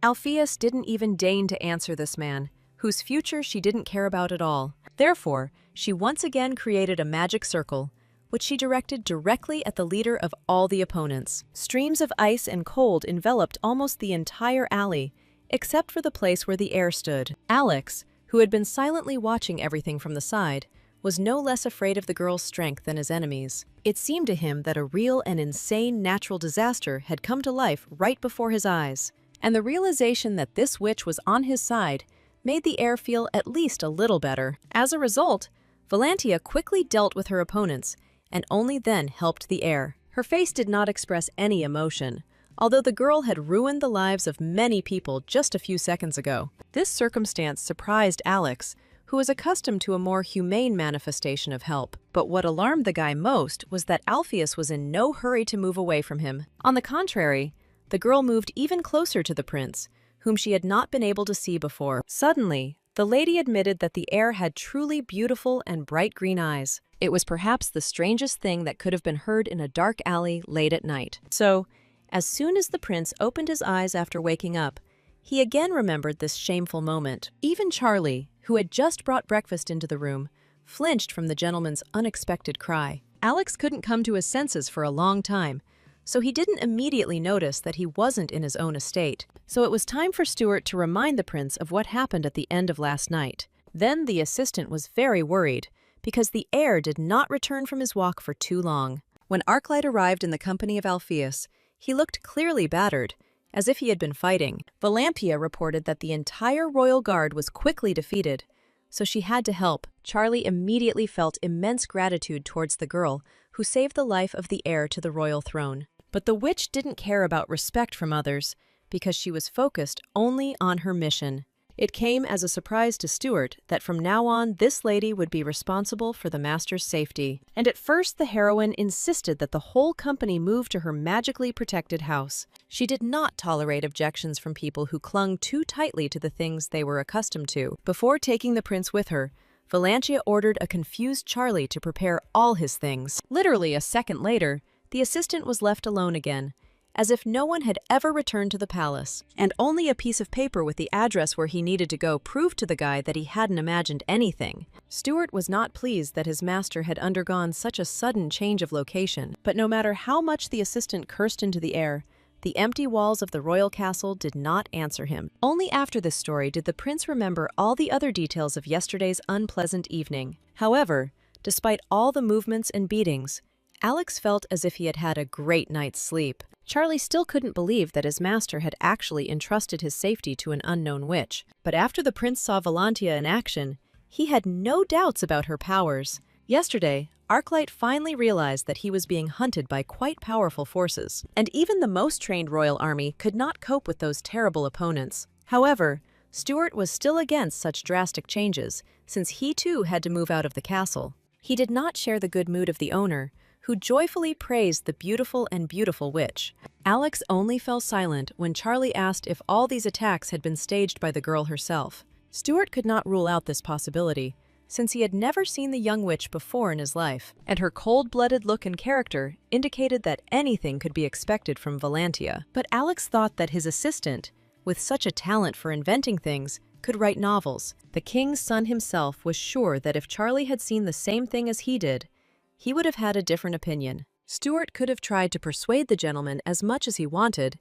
Alpheus didn't even deign to answer this man, whose future she didn't care about at all. Therefore, she once again created a magic circle, which she directed directly at the leader of all the opponents. Streams of ice and cold enveloped almost the entire alley, except for the place where the heir stood. Alex, who had been silently watching everything from the side, was no less afraid of the girl's strength than his enemies. It seemed to him that a real and insane natural disaster had come to life right before his eyes, and the realization that this witch was on his side made the heir feel at least a little better. As a result, Valantia quickly dealt with her opponents, and only then helped the heir. Her face did not express any emotion, although the girl had ruined the lives of many people just a few seconds ago. This circumstance surprised Alex, who was accustomed to a more humane manifestation of help. But what alarmed the guy most was that Alpheus was in no hurry to move away from him. On the contrary, the girl moved even closer to the prince, whom she had not been able to see before. Suddenly, the lady admitted that the heir had truly beautiful and bright green eyes. It was perhaps the strangest thing that could have been heard in a dark alley late at night. So, as soon as the prince opened his eyes after waking up, he again remembered this shameful moment. Even Charlie, who had just brought breakfast into the room, flinched from the gentleman's unexpected cry. Alex couldn't come to his senses for a long time, so he didn't immediately notice that he wasn't in his own estate. So it was time for Stuart to remind the prince of what happened at the end of last night. Then the assistant was very worried, because the heir did not return from his walk for too long. When Arclight arrived in the company of Alpheus, he looked clearly battered, as if he had been fighting. Valantia reported that the entire royal guard was quickly defeated, so she had to help. Charlie immediately felt immense gratitude towards the girl who saved the life of the heir to the royal throne. But the witch didn't care about respect from others, because she was focused only on her mission. It came as a surprise to Stuart that from now on this lady would be responsible for the master's safety. And at first the heroine insisted that the whole company move to her magically protected house. She did not tolerate objections from people who clung too tightly to the things they were accustomed to. Before taking the prince with her, Valantia ordered a confused Charlie to prepare all his things. Literally a second later, the assistant was left alone again, as if no one had ever returned to the palace, and only a piece of paper with the address where he needed to go proved to the guy that he hadn't imagined anything. Stuart was not pleased that his master had undergone such a sudden change of location, but no matter how much the assistant cursed into the air, the empty walls of the royal castle did not answer him. Only after this story did the prince remember all the other details of yesterday's unpleasant evening. However, despite all the movements and beatings, Alex felt as if he had had a great night's sleep. Charlie still couldn't believe that his master had actually entrusted his safety to an unknown witch. But after the prince saw Valantia in action, he had no doubts about her powers. Yesterday, Arclight finally realized that he was being hunted by quite powerful forces, and even the most trained royal army could not cope with those terrible opponents. However, Stuart was still against such drastic changes, since he too had to move out of the castle. He did not share the good mood of the owner, who joyfully praised the beautiful witch. Alex only fell silent when Charlie asked if all these attacks had been staged by the girl herself. Stuart could not rule out this possibility, since he had never seen the young witch before in his life, and her cold-blooded look and character indicated that anything could be expected from Valantia. But Alex thought that his assistant, with such a talent for inventing things, could write novels. The king's son himself was sure that if Charlie had seen the same thing as he did, he would have had a different opinion. Stuart could have tried to persuade the gentleman as much as he wanted,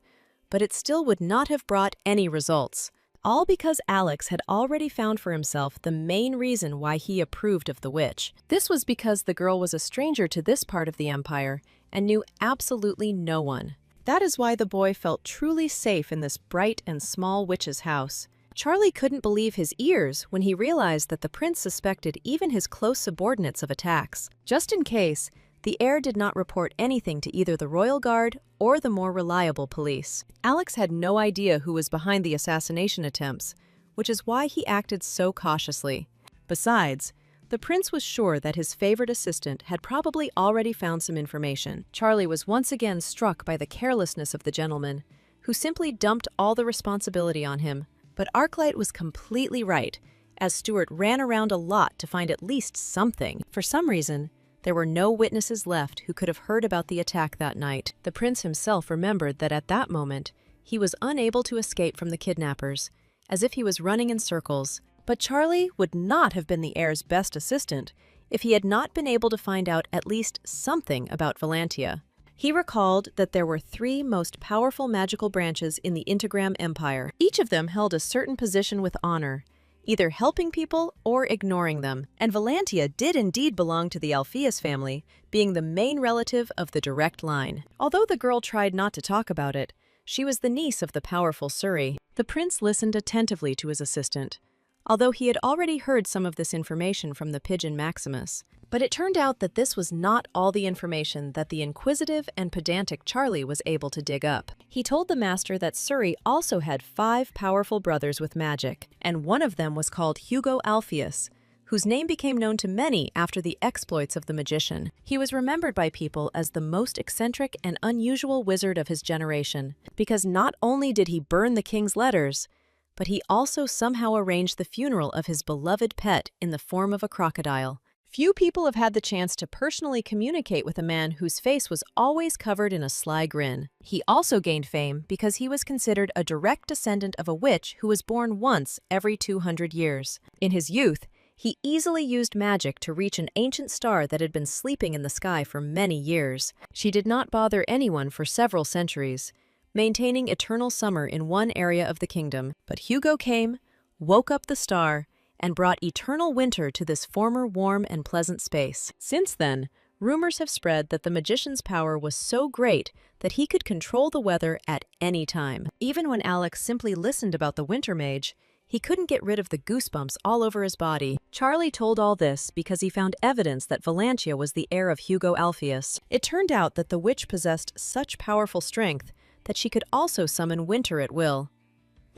but it still would not have brought any results. All because Alex had already found for himself the main reason why he approved of the witch. This was because the girl was a stranger to this part of the empire and knew absolutely no one. That is why the boy felt truly safe in this bright and small witch's house. Charlie couldn't believe his ears when he realized that the prince suspected even his close subordinates of attacks. Just in case, the heir did not report anything to either the royal guard or the more reliable police. Alex had no idea who was behind the assassination attempts, which is why he acted so cautiously. Besides, the prince was sure that his favorite assistant had probably already found some information. Charlie was once again struck by the carelessness of the gentleman, who simply dumped all the responsibility on him. But Arclight was completely right, as Stuart ran around a lot to find at least something. For some reason, there were no witnesses left who could have heard about the attack that night. The prince himself remembered that at that moment, he was unable to escape from the kidnappers, as if he was running in circles. But Charlie would not have been the heir's best assistant if he had not been able to find out at least something about Valantia. He recalled that there were 3 most powerful magical branches in the Intigram Empire. Each of them held a certain position with honor, either helping people or ignoring them. And Valantia did indeed belong to the Alpheus family, being the main relative of the direct line. Although the girl tried not to talk about it, she was the niece of the powerful Suri. The prince listened attentively to his assistant, although he had already heard some of this information from the pigeon Maximus. But it turned out that this was not all the information that the inquisitive and pedantic Charlie was able to dig up. He told the master that Suri also had 5 powerful brothers with magic, and one of them was called Hugo Alpheus, whose name became known to many after the exploits of the magician. He was remembered by people as the most eccentric and unusual wizard of his generation, because not only did he burn the king's letters, but he also somehow arranged the funeral of his beloved pet in the form of a crocodile. Few people have had the chance to personally communicate with a man whose face was always covered in a sly grin. He also gained fame because he was considered a direct descendant of a witch who was born once every 200 years. In his youth, He easily used magic to reach an ancient star that had been sleeping in the sky for many years. She did not bother anyone for several centuries, maintaining eternal summer in one area of the kingdom. But Hugo came, woke up the star, and brought eternal winter to this former warm and pleasant space. Since then, rumors have spread that the magician's power was so great that he could control the weather at any time. Even when Alex simply listened about the winter mage, he couldn't get rid of the goosebumps all over his body. Charlie told all this because he found evidence that Valantia was the heir of Hugo Alpheus. It turned out that the witch possessed such powerful strength that she could also summon winter at will.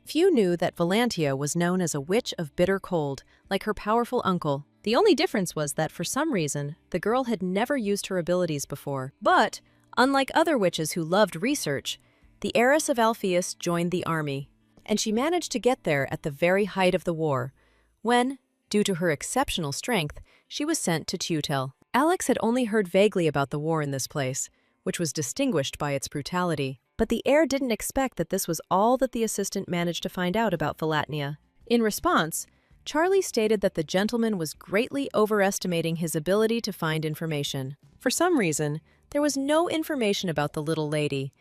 Few knew that Valantia was known as a witch of bitter cold, like her powerful uncle. The only difference was that for some reason, the girl had never used her abilities before. But, unlike other witches who loved research, the heiress of Alpheus joined the army. And she managed to get there at the very height of the war, when, due to her exceptional strength, she was sent to Tutel. Alex had only heard vaguely about the war in this place, which was distinguished by its brutality. But the heir didn't expect that this was all that the assistant managed to find out about Valatnia. In response, Charlie stated that the gentleman was greatly overestimating his ability to find information. For some reason, there was no information about the little lady,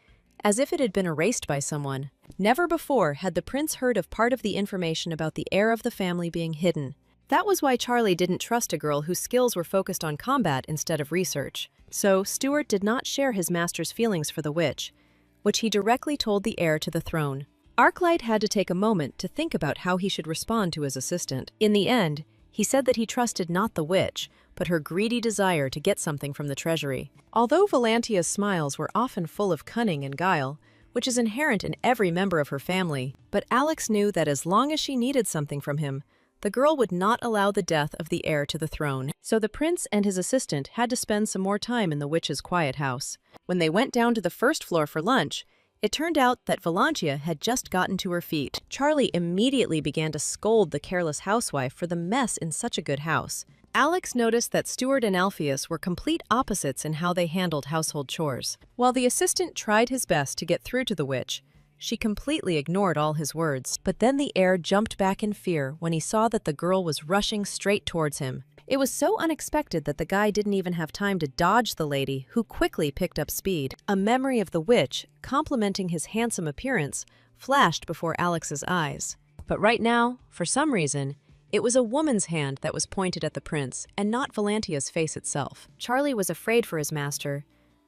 as if it had been erased by someone. Never before had the prince heard of part of the information about the heir of the family being hidden. That was why Charlie didn't trust a girl whose skills were focused on combat instead of research. So Stuart did not share his master's feelings for the witch, which he directly told the heir to the throne. Arclight had to take a moment to think about how he should respond to his assistant. In the end, he said that he trusted not the witch, but her greedy desire to get something from the treasury. Although Valantia's smiles were often full of cunning and guile, which is inherent in every member of her family, but Alex knew that as long as she needed something from him, the girl would not allow the death of the heir to the throne. So the prince and his assistant had to spend some more time in the witch's quiet house. When they went down to the first floor for lunch, it turned out that Valantia had just gotten to her feet. Charlie immediately began to scold the careless housewife for the mess in such a good house. Alex noticed that Stuart and Alpheus were complete opposites in how they handled household chores. While the assistant tried his best to get through to the witch, she completely ignored all his words. But then the heir jumped back in fear when he saw that the girl was rushing straight towards him. It was so unexpected that the guy didn't even have time to dodge the lady, who quickly picked up speed. A memory of the witch, complimenting his handsome appearance, flashed before Alex's eyes. But right now, for some reason, it was a woman's hand that was pointed at the prince, and not Valantia's face itself. Charlie was afraid for his master,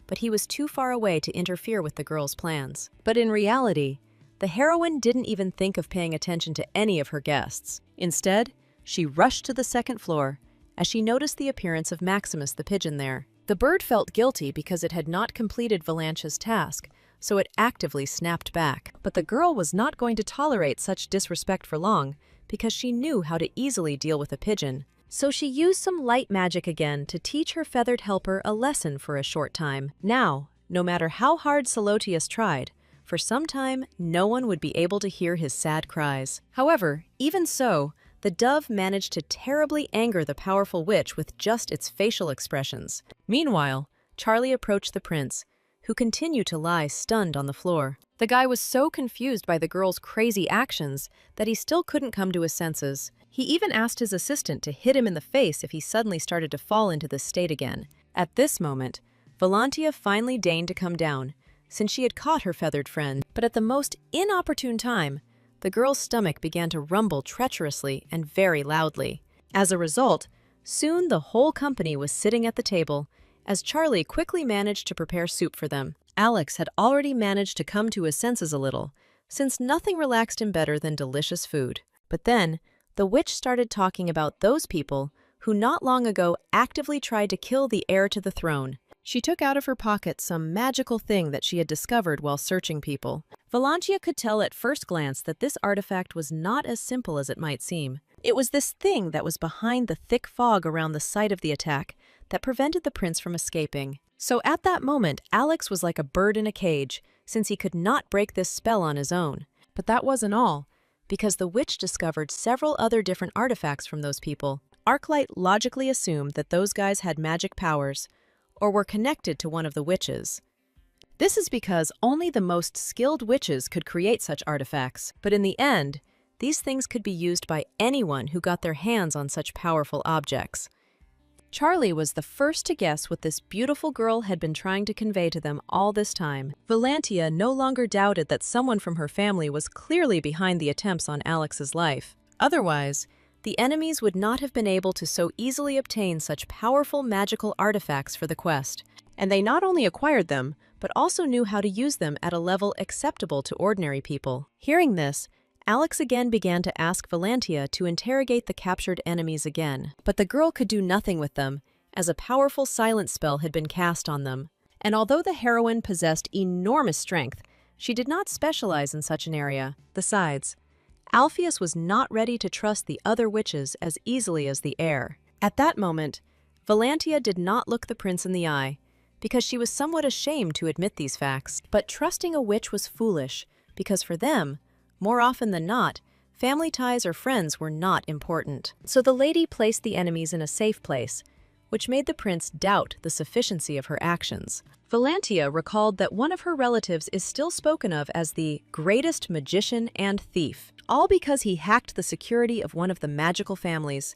but he was too far away to interfere with the girl's plans. But in reality, the heroine didn't even think of paying attention to any of her guests. Instead, she rushed to the second floor as she noticed the appearance of Maximus the pigeon there. The bird felt guilty because it had not completed Valantia's task, so it actively snapped back. But the girl was not going to tolerate such disrespect for long, because she knew how to easily deal with a pigeon. So she used some light magic again to teach her feathered helper a lesson for a short time. Now, no matter how hard Salotius tried, for some time no one would be able to hear his sad cries. However, even so, the dove managed to terribly anger the powerful witch with just its facial expressions. Meanwhile, Charlie approached the prince, who continued to lie stunned on the floor. The guy was so confused by the girl's crazy actions that he still couldn't come to his senses. He even asked his assistant to hit him in the face if he suddenly started to fall into this state again. At this moment, Valantia finally deigned to come down, since she had caught her feathered friend. But at the most inopportune time, the girl's stomach began to rumble treacherously and very loudly. As a result, soon the whole company was sitting at the table, as Charlie quickly managed to prepare soup for them. Alex had already managed to come to his senses a little, since nothing relaxed him better than delicious food. But then, the witch started talking about those people who not long ago actively tried to kill the heir to the throne. She took out of her pocket some magical thing that she had discovered while searching people. Valantia could tell at first glance that this artifact was not as simple as it might seem. It was this thing that was behind the thick fog around the site of the attack that prevented the prince from escaping. So at that moment, Alex was like a bird in a cage, since he could not break this spell on his own. But that wasn't all, because the witch discovered several other different artifacts from those people. Arclight logically assumed that those guys had magic powers, or were connected to one of the witches. This is because only the most skilled witches could create such artifacts, but in the end, These things could be used by anyone who got their hands on such powerful objects. Charlie was the first to guess what this beautiful girl had been trying to convey to them all this time. Valentia no longer doubted that someone from her family was clearly behind the attempts on Alex's life. Otherwise, the enemies would not have been able to so easily obtain such powerful magical artifacts for the quest. And they not only acquired them, but also knew how to use them at a level acceptable to ordinary people. Hearing this, Alex again began to ask Valentia to interrogate the captured enemies again. But the girl could do nothing with them, as a powerful silence spell had been cast on them. And although the heroine possessed enormous strength, she did not specialize in such an area. Besides, Alpheus was not ready to trust the other witches as easily as the heir. At that moment, Valentia did not look the prince in the eye, because she was somewhat ashamed to admit these facts. But trusting a witch was foolish, because for them, more often than not, family ties or friends were not important. So the lady placed the enemies in a safe place, which made the prince doubt the sufficiency of her actions. Valentia recalled that one of her relatives is still spoken of as the greatest magician and thief, all because he hacked the security of one of the magical families,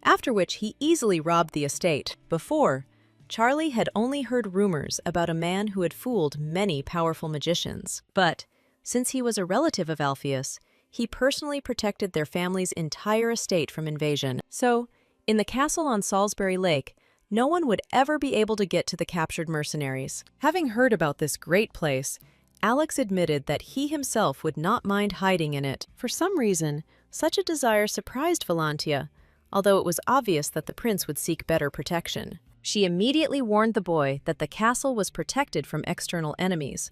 after which he easily robbed the estate. Before, Charlie had only heard rumors about a man who had fooled many powerful magicians. But since he was a relative of Alpheus, he personally protected their family's entire estate from invasion. So, in the castle on Salisbury Lake, no one would ever be able to get to the captured mercenaries. Having heard about this great place, Alex admitted that he himself would not mind hiding in it. For some reason, such a desire surprised Valentia, although it was obvious that the prince would seek better protection. She immediately warned the boy that the castle was protected from external enemies,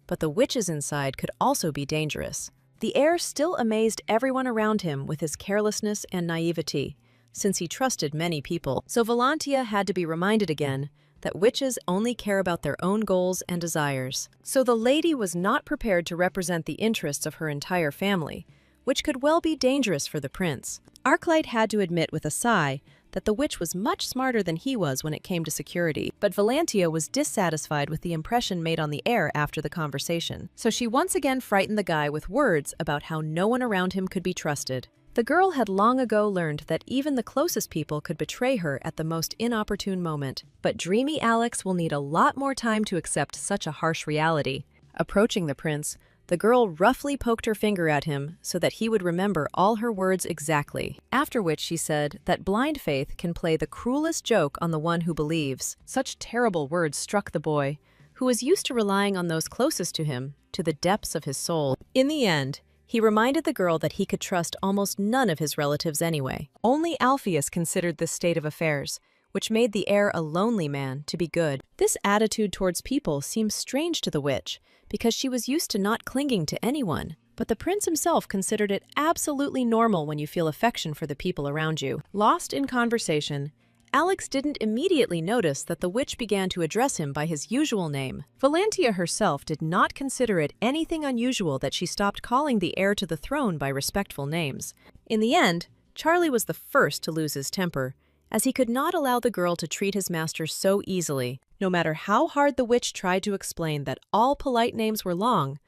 but the witches inside could also be dangerous. The heir still amazed everyone around him with his carelessness and naivety, since he trusted many people. So Valentia had to be reminded again that witches only care about their own goals and desires. So the lady was not prepared to represent the interests of her entire family, which could well be dangerous for the prince. Arclight had to admit with a sigh that the witch was much smarter than he was when it came to security, but Valentia was dissatisfied with the impression made on the heir after the conversation. So she once again frightened the guy with words about how no one around him could be trusted. The girl had long ago learned that even the closest people could betray her at the most inopportune moment, but dreamy Alex will need a lot more time to accept such a harsh reality. Approaching the prince, the girl roughly poked her finger at him so that he would remember all her words exactly, after which she said that blind faith can play the cruelest joke on the one who believes. Such terrible words struck the boy, who was used to relying on those closest to him, to the depths of his soul. In the end, he reminded the girl that he could trust almost none of his relatives anyway. Only Alpheus considered this state of affairs, which made the heir a lonely man, to be good. This attitude towards people seemed strange to the witch, because she was used to not clinging to anyone. But the prince himself considered it absolutely normal when you feel affection for the people around you. Lost in conversation, Alex didn't immediately notice that the witch began to address him by his usual name. Valentia herself did not consider it anything unusual that she stopped calling the heir to the throne by respectful names. In the end, Charlie was the first to lose his temper, as he could not allow the girl to treat his master so easily. No matter how hard the witch tried to explain that all polite names were long,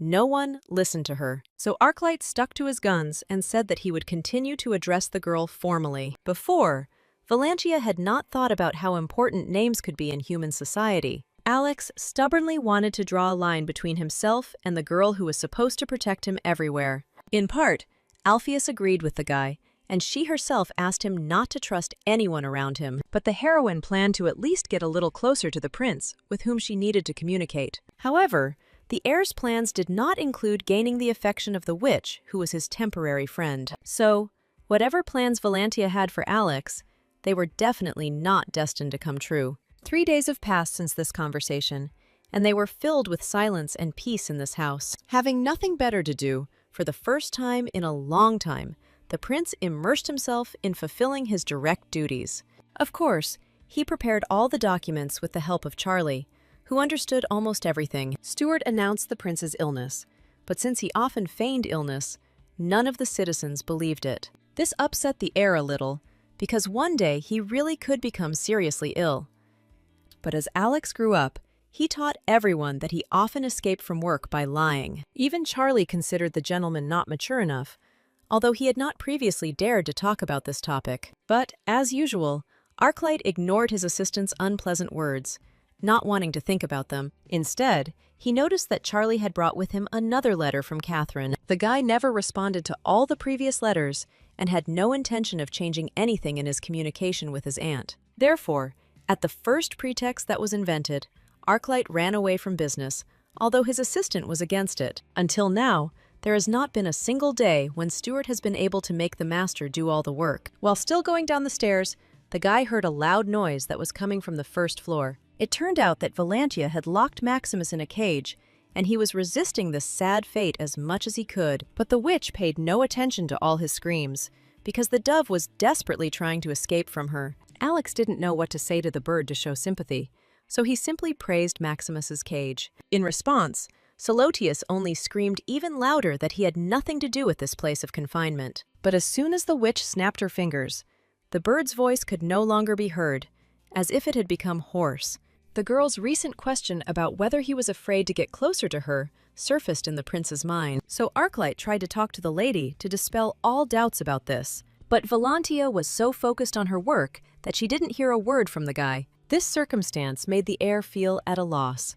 no one listened to her. So Arclight stuck to his guns and said that he would continue to address the girl formally. Before, Valentia had not thought about how important names could be in human society. Alex stubbornly wanted to draw a line between himself and the girl who was supposed to protect him everywhere. In part, Alpheus agreed with the guy, and she herself asked him not to trust anyone around him. But the heroine planned to at least get a little closer to the prince, with whom she needed to communicate. However, the heir's plans did not include gaining the affection of the witch, who was his temporary friend. So, whatever plans Valentia had for Alex, they were definitely not destined to come true. 3 days have passed since this conversation, and they were filled with silence and peace in this house. Having nothing better to do, for the first time in a long time, the prince immersed himself in fulfilling his direct duties. Of course, he prepared all the documents with the help of Charlie, who understood almost everything. Stuart announced the prince's illness, but since he often feigned illness, none of the citizens believed it. This upset the heir a little, because one day he really could become seriously ill. But as Alex grew up, he taught everyone that he often escaped from work by lying. Even Charlie considered the gentleman not mature enough, although he had not previously dared to talk about this topic. But, as usual, Arclight ignored his assistant's unpleasant words, not wanting to think about them. Instead, he noticed that Charlie had brought with him another letter from Catherine. The guy never responded to all the previous letters and had no intention of changing anything in his communication with his aunt. Therefore, at the first pretext that was invented, Arclight ran away from business, although his assistant was against it. Until now, there has not been a single day when Stuart has been able to make the master do all the work. While still going down the stairs, the guy heard a loud noise that was coming from the first floor. It turned out that Valantia had locked Maximus in a cage, and he was resisting this sad fate as much as he could. But the witch paid no attention to all his screams, because the dove was desperately trying to escape from her. Alex didn't know what to say to the bird to show sympathy, so he simply praised Maximus's cage. In response, Solotius only screamed even louder that he had nothing to do with this place of confinement. But as soon as the witch snapped her fingers, the bird's voice could no longer be heard, as if it had become hoarse. The girl's recent question about whether he was afraid to get closer to her surfaced in the prince's mind, so Arclight tried to talk to the lady to dispel all doubts about this. But Valantia was so focused on her work that she didn't hear a word from the guy. This circumstance made the heir feel at a loss,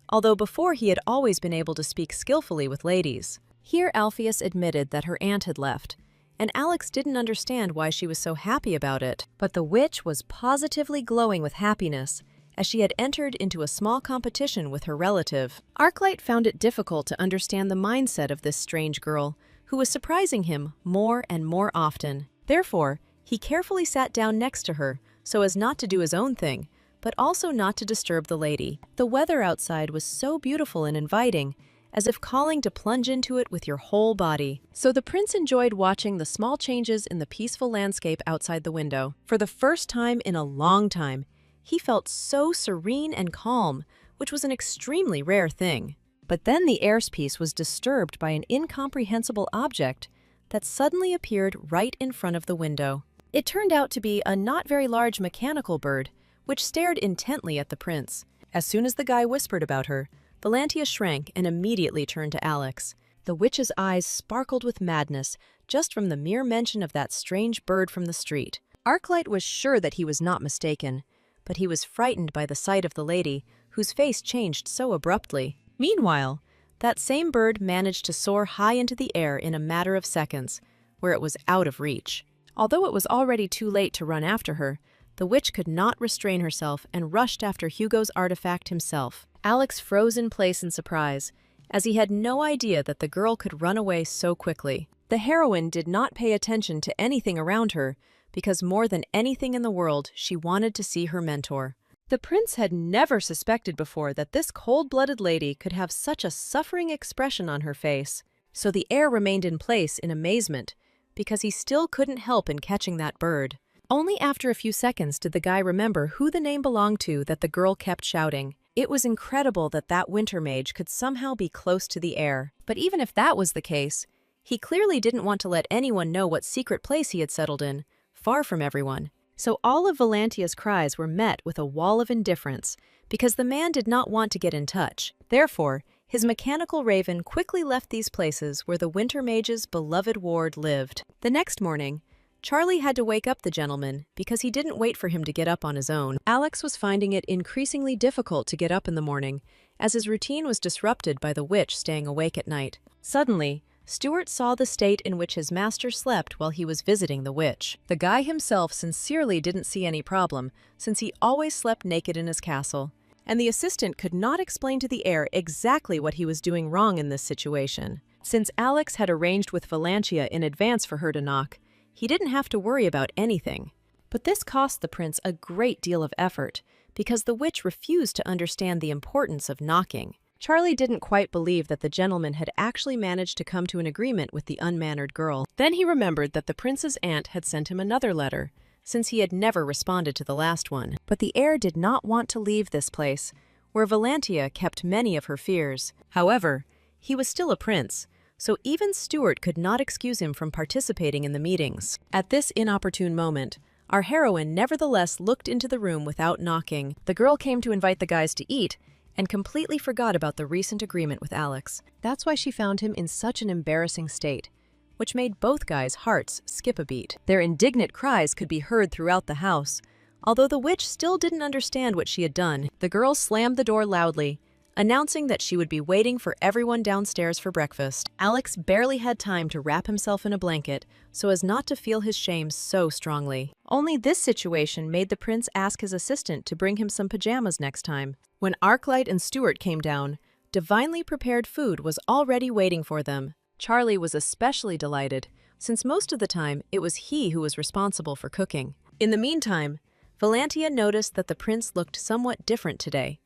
although before he had always been able to speak skillfully with ladies. Here Alpheus admitted that her aunt had left, and Alex didn't understand why she was so happy about it. But the witch was positively glowing with happiness, as she had entered into a small competition with her relative. Arclight found it difficult to understand the mindset of this strange girl, who was surprising him more and more often. Therefore, he carefully sat down next to her, so as not to do his own thing, but also not to disturb the lady. The weather outside was so beautiful and inviting, as if calling to plunge into it with your whole body. So the prince enjoyed watching the small changes in the peaceful landscape outside the window. For the first time in a long time, he felt so serene and calm, which was an extremely rare thing. But then the heir's peace was disturbed by an incomprehensible object that suddenly appeared right in front of the window. It turned out to be a not very large mechanical bird, which stared intently at the prince. As soon as the guy whispered about her, Valantia shrank and immediately turned to Alex. The witch's eyes sparkled with madness just from the mere mention of that strange bird from the street. Arclight was sure that he was not mistaken, but he was frightened by the sight of the lady, whose face changed so abruptly. Meanwhile, that same bird managed to soar high into the air in a matter of seconds, where it was out of reach. Although it was already too late to run after her, the witch could not restrain herself and rushed after Hugo's artifact himself. Alex froze in place in surprise, as he had no idea that the girl could run away so quickly. The heroine did not pay attention to anything around her, because more than anything in the world, she wanted to see her mentor. The prince had never suspected before that this cold-blooded lady could have such a suffering expression on her face, so the heir remained in place in amazement, because he still couldn't help in catching that bird. Only after a few seconds did the guy remember who the name belonged to that the girl kept shouting. It was incredible that that winter mage could somehow be close to the heir. But even if that was the case, he clearly didn't want to let anyone know what secret place he had settled in, far from everyone. So all of Valantia's cries were met with a wall of indifference, because the man did not want to get in touch. Therefore, his mechanical raven quickly left these places where the winter mage's beloved ward lived. The next morning, Charlie had to wake up the gentleman because he didn't wait for him to get up on his own. Alex was finding it increasingly difficult to get up in the morning, as his routine was disrupted by the witch staying awake at night. Suddenly, Stuart saw the state in which his master slept while he was visiting the witch. The guy himself sincerely didn't see any problem, since he always slept naked in his castle, and the assistant could not explain to the heir exactly what he was doing wrong in this situation. Since Alex had arranged with Valantia in advance for her to knock, he didn't have to worry about anything. But this cost the prince a great deal of effort, because the witch refused to understand the importance of knocking. Charlie didn't quite believe that the gentleman had actually managed to come to an agreement with the unmannered girl. Then he remembered that the prince's aunt had sent him another letter, since he had never responded to the last one. But the heir did not want to leave this place, where Valantia kept many of her fears. However, he was still a prince, so even Stuart could not excuse him from participating in the meetings. At this inopportune moment, our heroine nevertheless looked into the room without knocking. The girl came to invite the guys to eat, and completely forgot about the recent agreement with Alex. That's why she found him in such an embarrassing state, which made both guys' hearts skip a beat. Their indignant cries could be heard throughout the house. Although the witch still didn't understand what she had done, the girl slammed the door loudly, announcing that she would be waiting for everyone downstairs for breakfast. Alex barely had time to wrap himself in a blanket so as not to feel his shame so strongly. Only this situation made the prince ask his assistant to bring him some pajamas next time. When Arclight and Stuart came down, divinely prepared food was already waiting for them. Charlie was especially delighted, since most of the time it was he who was responsible for cooking. In the meantime, Valantia noticed that the prince looked somewhat different today,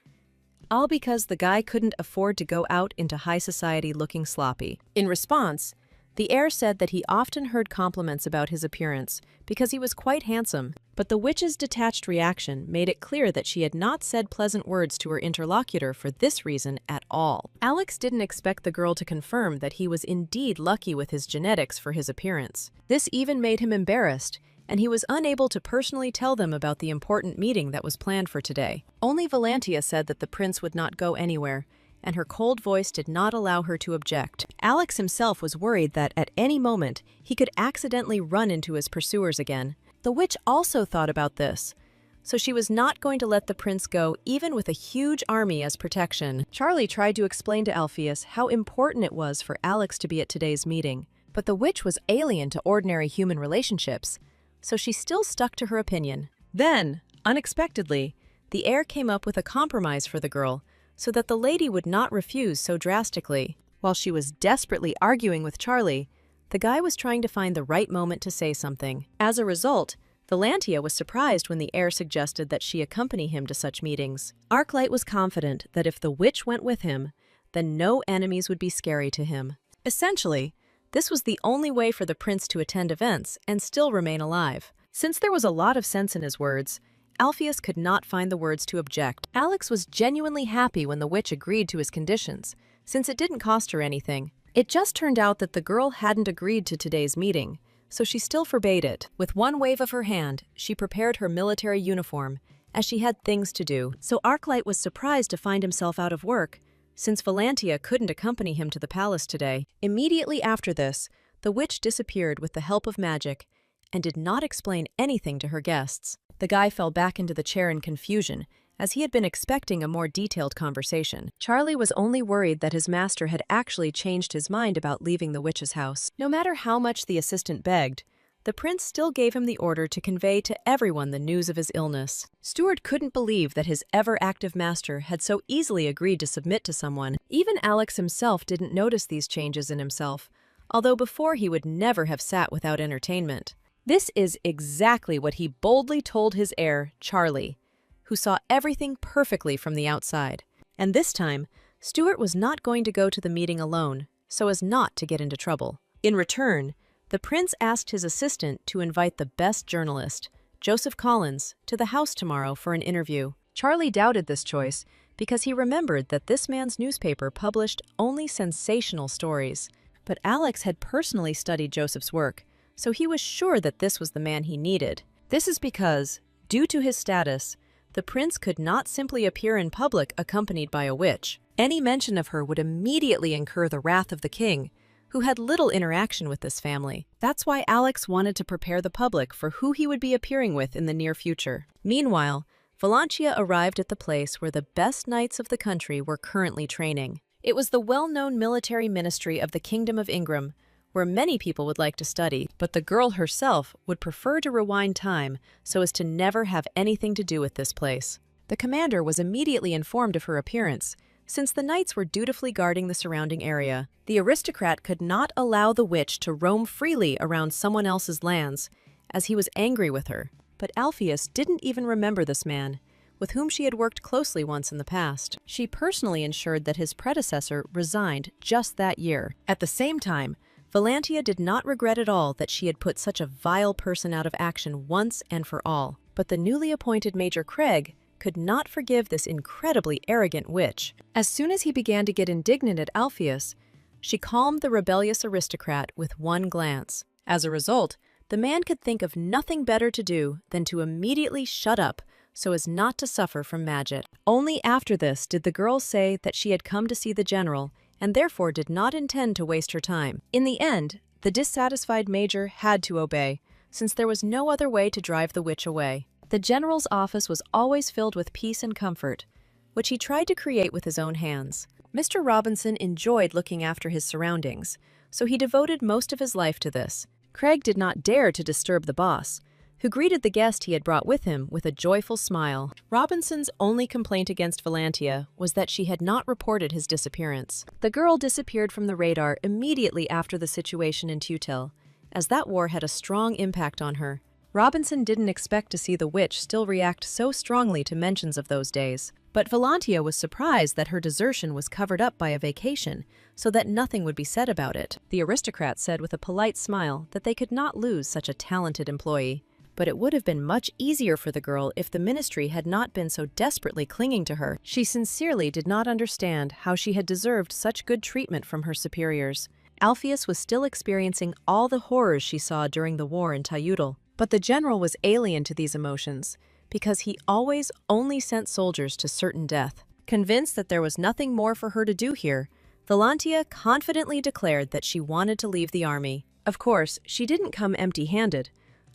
all because the guy couldn't afford to go out into high society looking sloppy. In response, the heir said that he often heard compliments about his appearance because he was quite handsome, but the witch's detached reaction made it clear that she had not said pleasant words to her interlocutor for this reason at all. Alex didn't expect the girl to confirm that he was indeed lucky with his genetics for his appearance. This even made him embarrassed, and he was unable to personally tell them about the important meeting that was planned for today. Only Valantia said that the prince would not go anywhere, and her cold voice did not allow her to object. Alex himself was worried that at any moment he could accidentally run into his pursuers again. The witch also thought about this, so she was not going to let the prince go even with a huge army as protection. Charlie tried to explain to Alpheus how important it was for Alex to be at today's meeting, but the witch was alien to ordinary human relationships, so she still stuck to her opinion. Then, unexpectedly, the heir came up with a compromise for the girl so that the lady would not refuse so drastically. While she was desperately arguing with Charlie, the guy was trying to find the right moment to say something. As a result, Valantia was surprised when the heir suggested that she accompany him to such meetings. Arclight was confident that if the witch went with him, then no enemies would be scary to him. Essentially, this was the only way for the prince to attend events and still remain alive. Since there was a lot of sense in his words, Alpheus could not find the words to object. Alex was genuinely happy when the witch agreed to his conditions, since it didn't cost her anything. It just turned out that the girl hadn't agreed to today's meeting, so she still forbade it. With one wave of her hand, she prepared her military uniform, as she had things to do. So Arclight was surprised to find himself out of work, since Valantia couldn't accompany him to the palace today. Immediately after this, the witch disappeared with the help of magic and did not explain anything to her guests. The guy fell back into the chair in confusion, as he had been expecting a more detailed conversation. Charlie was only worried that his master had actually changed his mind about leaving the witch's house. No matter how much the assistant begged, the prince still gave him the order to convey to everyone the news of his illness. Stuart couldn't believe that his ever-active master had so easily agreed to submit to someone. Even Alex himself didn't notice these changes in himself, although before he would never have sat without entertainment. This is exactly what he boldly told his heir, Charlie, who saw everything perfectly from the outside. And this time, Stuart was not going to go to the meeting alone, so as not to get into trouble. In return, the prince asked his assistant to invite the best journalist, Joseph Collins, to the house tomorrow for an interview. Charlie doubted this choice because he remembered that this man's newspaper published only sensational stories. But Alex had personally studied Joseph's work, so he was sure that this was the man he needed. This is because, due to his status, the prince could not simply appear in public accompanied by a witch. Any mention of her would immediately incur the wrath of the king, who had little interaction with this family. That's why Alex wanted to prepare the public for who he would be appearing with in the near future. Meanwhile, Valantia arrived at the place where the best knights of the country were currently training. It was the well-known military ministry of the Kingdom of Ingram, where many people would like to study, but the girl herself would prefer to rewind time so as to never have anything to do with this place. The commander was immediately informed of her appearance, since the knights were dutifully guarding the surrounding area. The aristocrat could not allow the witch to roam freely around someone else's lands, as he was angry with her. But Alpheus didn't even remember this man, with whom she had worked closely once in the past. She personally ensured that his predecessor resigned just that year. At the same time, Valantia did not regret at all that she had put such a vile person out of action once and for all. But the newly appointed Major Craig could not forgive this incredibly arrogant witch. As soon as he began to get indignant at Alpheus, she calmed the rebellious aristocrat with one glance. As a result, the man could think of nothing better to do than to immediately shut up so as not to suffer from magic. Only after this did the girl say that she had come to see the general and therefore did not intend to waste her time. In the end, The dissatisfied major had to obey, since there was no other way to drive the witch away. The general's office was always filled with peace and comfort, which he tried to create with his own hands. Mr. Robinson enjoyed looking after his surroundings, so he devoted most of his life to this. Craig did not dare to disturb the boss, who greeted the guest he had brought with him with a joyful smile. Robinson's only complaint against Valantia was that she had not reported his disappearance. The girl disappeared from the radar immediately after the situation in Tutel, as that war had a strong impact on her. Robinson didn't expect to see the witch still react so strongly to mentions of those days. But Valantia was surprised that her desertion was covered up by a vacation, so that nothing would be said about it. The aristocrat said with a polite smile that they could not lose such a talented employee. But it would have been much easier for the girl if the ministry had not been so desperately clinging to her. She sincerely did not understand how she had deserved such good treatment from her superiors. Alpheus was still experiencing all the horrors she saw during the war in Tayutal. But the general was alien to these emotions, because he always only sent soldiers to certain death. Convinced that there was nothing more for her to do here, Valantia confidently declared that she wanted to leave the army. Of course, she didn't come empty-handed.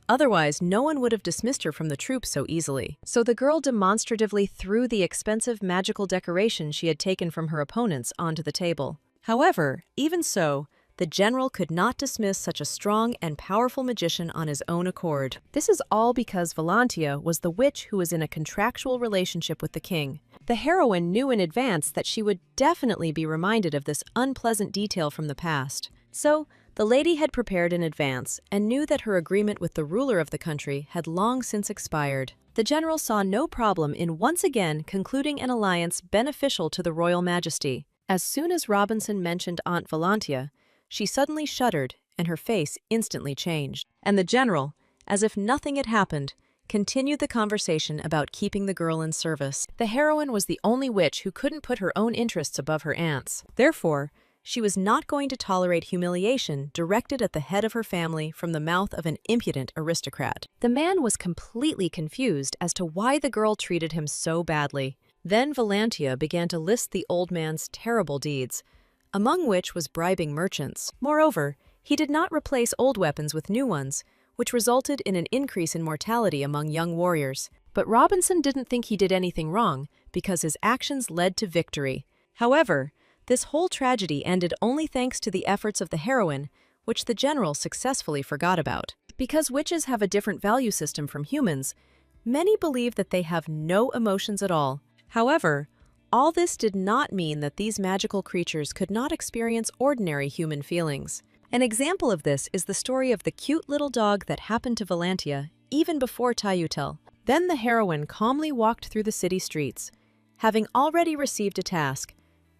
Otherwise, no one would have dismissed her from the troops so easily. So the girl demonstratively threw the expensive magical decoration she had taken from her opponents onto the table. However, even so, the general could not dismiss such a strong and powerful magician on his own accord. This is all because Valantia was the witch who was in a contractual relationship with the king. The heroine knew in advance that she would definitely be reminded of this unpleasant detail from the past. So, the lady had prepared in advance and knew that her agreement with the ruler of the country had long since expired. The general saw no problem in once again concluding an alliance beneficial to the royal majesty. As soon as Robinson mentioned Aunt Valantia, she suddenly shuddered and her face instantly changed. And the general, as if nothing had happened, continued the conversation about keeping the girl in service. The heroine was the only witch who couldn't put her own interests above her aunt's. Therefore, she was not going to tolerate humiliation directed at the head of her family from the mouth of an impudent aristocrat. The man was completely confused as to why the girl treated him so badly. Then Valantia began to list the old man's terrible deeds, among which was bribing merchants. Moreover, he did not replace old weapons with new ones, which resulted in an increase in mortality among young warriors. But Robinson didn't think he did anything wrong, because his actions led to victory. However, this whole tragedy ended only thanks to the efforts of the heroine, which the general successfully forgot about. Because witches have a different value system from humans, many believe that they have no emotions at all. However, all this did not mean that these magical creatures could not experience ordinary human feelings. An example of this is the story of the cute little dog that happened to Valantia even before Tayutel. Then the heroine calmly walked through the city streets, having already received a task.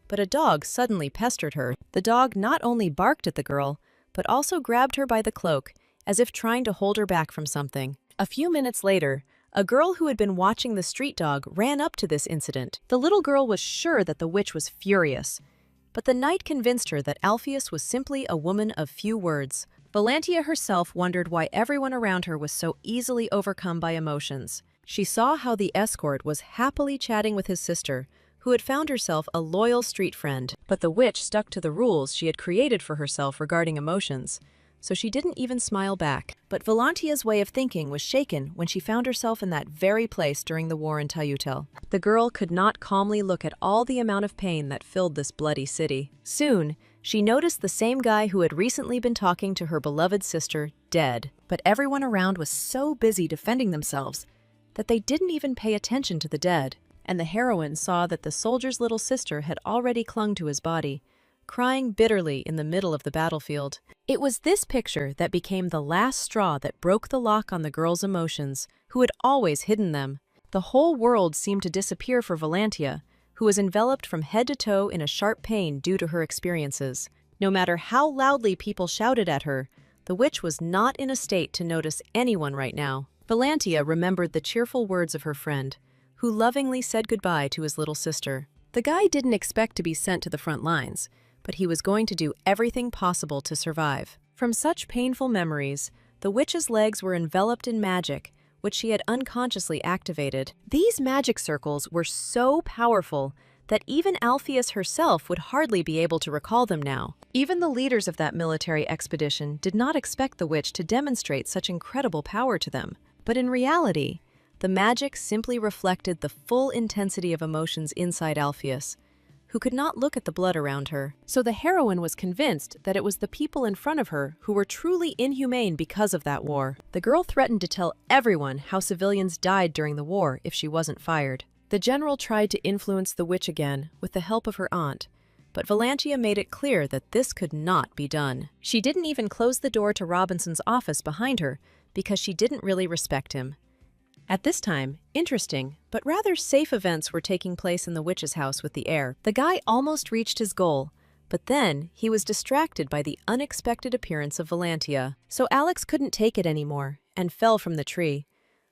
But a dog suddenly pestered her. The dog not only barked at the girl, but also grabbed her by the cloak, as if trying to hold her back from something. A few minutes later, a girl who had been watching the street dog ran up to this incident. The little girl was sure that the witch was furious, but the knight convinced her that Alpheus was simply a woman of few words. Valantia herself wondered why everyone around her was so easily overcome by emotions. She saw how the escort was happily chatting with his sister, who had found herself a loyal street friend. But the witch stuck to the rules she had created for herself regarding emotions, so she didn't even smile back. But Valantia's way of thinking was shaken when she found herself in that very place during the war in Tayutel. The girl could not calmly look at all the amount of pain that filled this bloody city. Soon, she noticed the same guy who had recently been talking to her beloved sister dead. But everyone around was so busy defending themselves that they didn't even pay attention to the dead. And the heroine saw that the soldier's little sister had already clung to his body, crying bitterly in the middle of the battlefield. It was this picture that became the last straw that broke the lock on the girl's emotions, who had always hidden them. The whole world seemed to disappear for Valantia, who was enveloped from head to toe in a sharp pain due to her experiences. No matter how loudly people shouted at her, the witch was not in a state to notice anyone right now. Valantia remembered the cheerful words of her friend, who lovingly said goodbye to his little sister. The guy didn't expect to be sent to the front lines, but he was going to do everything possible to survive. From such painful memories, the witch's legs were enveloped in magic, which she had unconsciously activated. These magic circles were so powerful that even Alpheus herself would hardly be able to recall them now. Even the leaders of that military expedition did not expect the witch to demonstrate such incredible power to them. But in reality, the magic simply reflected the full intensity of emotions inside Alpheus, who could not look at the blood around her. So the heroine was convinced that it was the people in front of her who were truly inhumane because of that war. The girl threatened to tell everyone how civilians died during the war if she wasn't fired. The general tried to influence the witch again with the help of her aunt, but Valantia made it clear that this could not be done. She didn't even close the door to Robinson's office behind her because she didn't really respect him. At this time, interesting, but rather safe events were taking place in the witch's house with the heir. The guy almost reached his goal, but then he was distracted by the unexpected appearance of Valantia. So Alex couldn't take it anymore and fell from the tree.